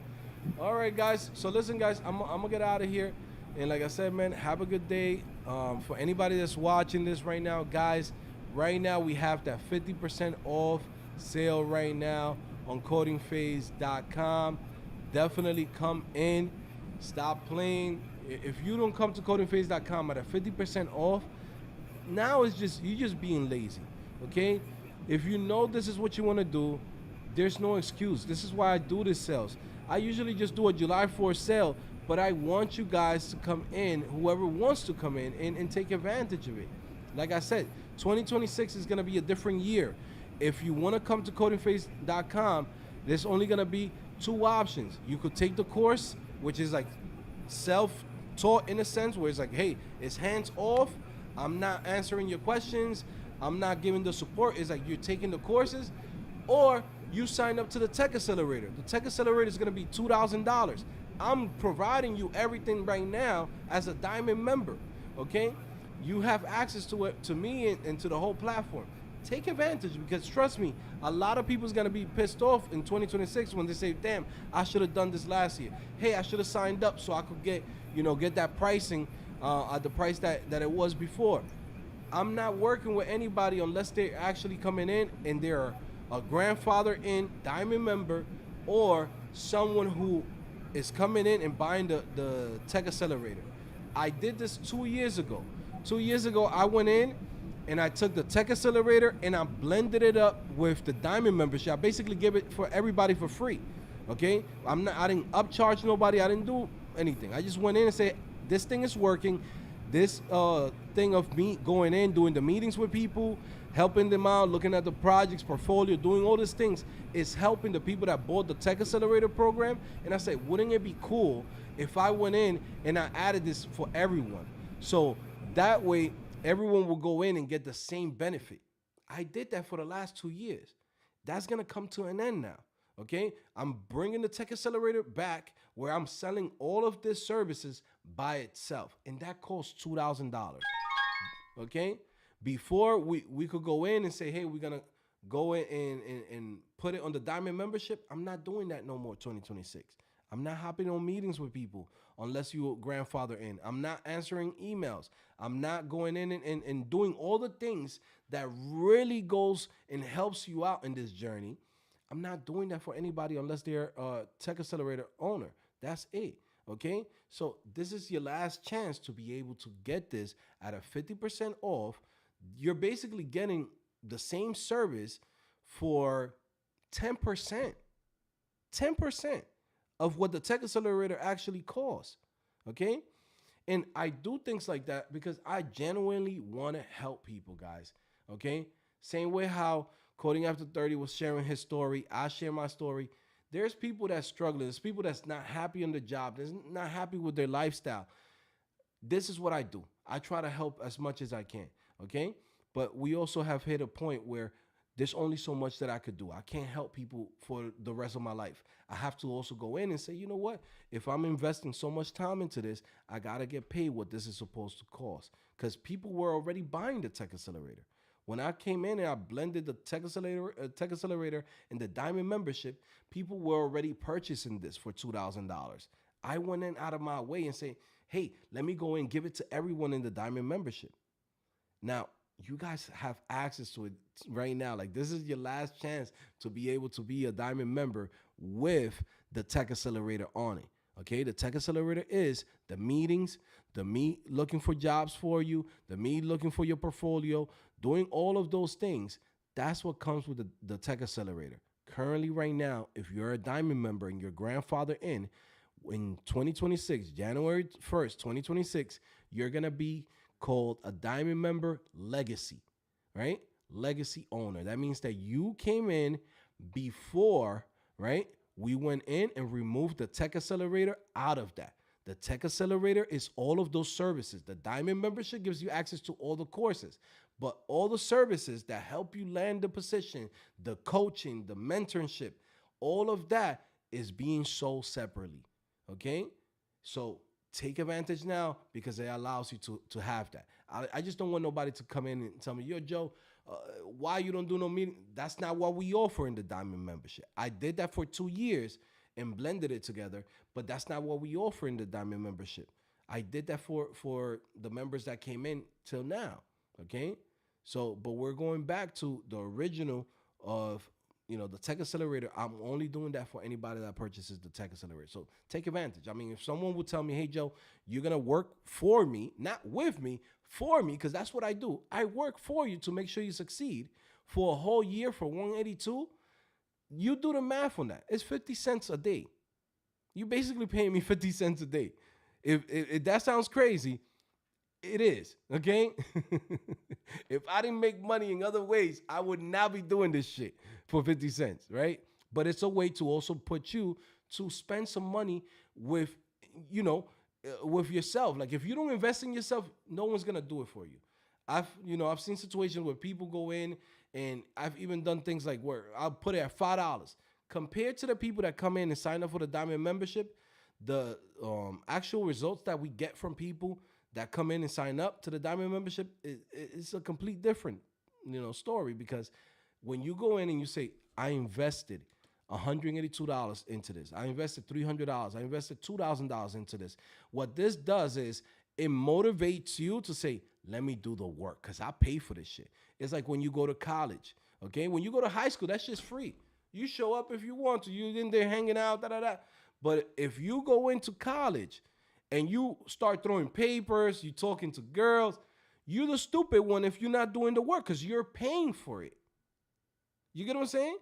All right, guys. So listen, guys, I'm gonna get out of here, and like I said, man, have a good day. For anybody that's watching this right now, guys, right now we have that 50% off sale right now on codingphase.com. Definitely come in. Stop playing. If you don't come to codingphase.com at a 50% off, now it's just you just being lazy. Okay, if you know this is what you want to do, there's no excuse. This is why I do this sales. I usually just do a July 4th sale, but I want you guys to come in, whoever wants to come in, and take advantage of it. Like I said, 2026 is going to be a different year. If you want to come to codingphase.com, there's only going to be two options. You could take the course, which is like self-taught in a sense, where it's like, hey, it's hands off. I'm not answering your questions. I'm not giving the support. It's like you're taking the courses, or you sign up to the Tech Accelerator. The Tech Accelerator is going to be $2,000. I'm providing you everything right now as a Diamond member, okay? You have access to it, to me, and to the whole platform. Take advantage, because trust me, a lot of people's gonna be pissed off in 2026 when they say, damn, I should have done this last year. Hey, I should have signed up so I could get that pricing at the price that it was before. I'm not working with anybody unless they're actually coming in and they're a grandfather in Diamond member, or someone who is coming in and buying the Tech Accelerator. I did this 2 years ago. 2 years ago, I went in and I took the Tech Accelerator and I blended it up with the Diamond membership. I basically give it for everybody for free. Okay? I didn't upcharge nobody. I didn't do anything. I just went in and said, this thing is working. This thing of me going in, doing the meetings with people, helping them out, looking at the projects, portfolio, doing all these things is helping the people that bought the Tech Accelerator program. And I said, wouldn't it be cool if I went in and I added this for everyone? So that way, everyone will go in and get the same benefit. I did that for the last 2 years. That's going to come to an end now, okay? I'm bringing the Tech Accelerator back where I'm selling all of these services by itself, and that costs $2,000, okay? Before, we could go in and say, hey, we're going to go in and put it on the Diamond membership. I'm not doing that no more 2026. I'm not hopping on meetings with people unless you grandfather in. I'm not answering emails. I'm not going in and doing all the things that really goes and helps you out in this journey. I'm not doing that for anybody unless they're a Tech Accelerator owner. That's it, okay? So this is your last chance to be able to get this at a 50% off. You're basically getting the same service for 10%. 10% of what the Tech Accelerator actually costs, okay? And I do things like that because I genuinely want to help people, guys, okay? Same way how Coding After 30 was sharing his story, I share my story. There's people that's struggling. There's people that's not happy on the job. That's not happy with their lifestyle. This is what I do. I try to help as much as I can, okay? But we also have hit a point where there's only so much that I could do. I can't help people for the rest of my life. I have to also go in and say, you know what? If I'm investing so much time into this, I got to get paid what this is supposed to cost. Because people were already buying the Tech Accelerator. When I came in and I blended the Tech Accelerator and the Diamond membership, people were already purchasing this for $2,000. I went in out of my way and say, hey, let me go in and give it to everyone in the Diamond membership. Now, you guys have access to it right now. Like, this is your last chance to be able to be a Diamond member with the Tech Accelerator on it. Okay, the Tech Accelerator is the meetings, the me looking for jobs for you, the me looking for your portfolio, doing all of those things. That's what comes with the Tech Accelerator. Currently, right now, if you're a Diamond member and your grandfather in 2026, January 1st, 2026, you're going to be called a Diamond member legacy, right? Legacy owner. That means that you came in before, right? We went in and removed the Tech Accelerator out of that. The Tech Accelerator is all of those services. The Diamond membership gives you access to all the courses, but all the services that help you land the position, the coaching, the mentorship, all of that is being sold separately, okay? So take advantage now because it allows you to have that. I just don't want nobody to come in and tell me, yo, Joe, why you don't do no meeting? That's not what we offer in the Diamond membership. I did that for 2 years and blended it together, but that's not what we offer in the Diamond membership. I did that for the members that came in till now, okay? So, but we're going back to the original of, the Tech Accelerator. I'm only doing that for anybody that purchases the Tech Accelerator. So take advantage. I mean, if someone would tell me, hey, Joe, you're going to work for me, not with me, for me, because that's what I do. I work for you to make sure you succeed for a whole year for 182. You do the math on that. It's 50 cents a day. You basically paying me 50 cents a day. If that sounds crazy, it is, okay? If I didn't make money in other ways, I would not be doing this shit for 50 cents, right? But it's a way to also put you to spend some money with, with yourself. Like if you don't invest in yourself, no one's gonna do it for you. I've seen situations where people go in, and I've even done things like where I'll put it at $5. Compared to the people that come in and sign up for the Diamond membership, the actual results that we get from people that come in and sign up to the Diamond membership is a complete different, story. Because when you go in and you say, I invested $182 into this, I invested $300, I invested $2,000 into this. What this does is it motivates you to say, let me do the work because I pay for this shit. It's like when you go to college, okay? When you go to high school, that's just free. You show up if you want to. You're in there hanging out, da-da-da. But if you go into college and you start throwing papers, you talking to girls, you're the stupid one if you're not doing the work because you're paying for it. You get what I'm saying?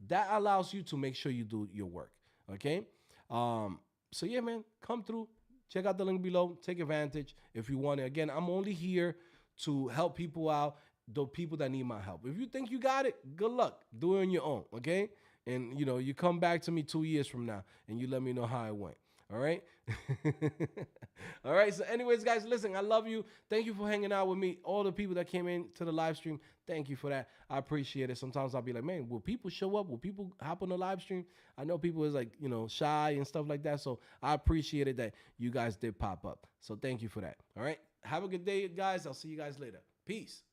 That allows you to make sure you do your work, okay? So yeah, man, come through. Check out the link below. Take advantage if you want it. Again, I'm only here to help people out, the people that need my help. If you think you got it, good luck. Do it on your own, okay? And, you come back to me 2 years from now, and you let me know how it went, all right? All right, so anyways, guys, listen, I love you. Thank you for hanging out with me. All the people that came in to the live stream, thank you for that. I appreciate it. Sometimes I'll be like, man, will people show up? Will people hop on the live stream? I know people is like, shy and stuff like that, so I appreciated that you guys did pop up. So thank you for that, all right? Have a good day, guys. I'll see you guys later. Peace.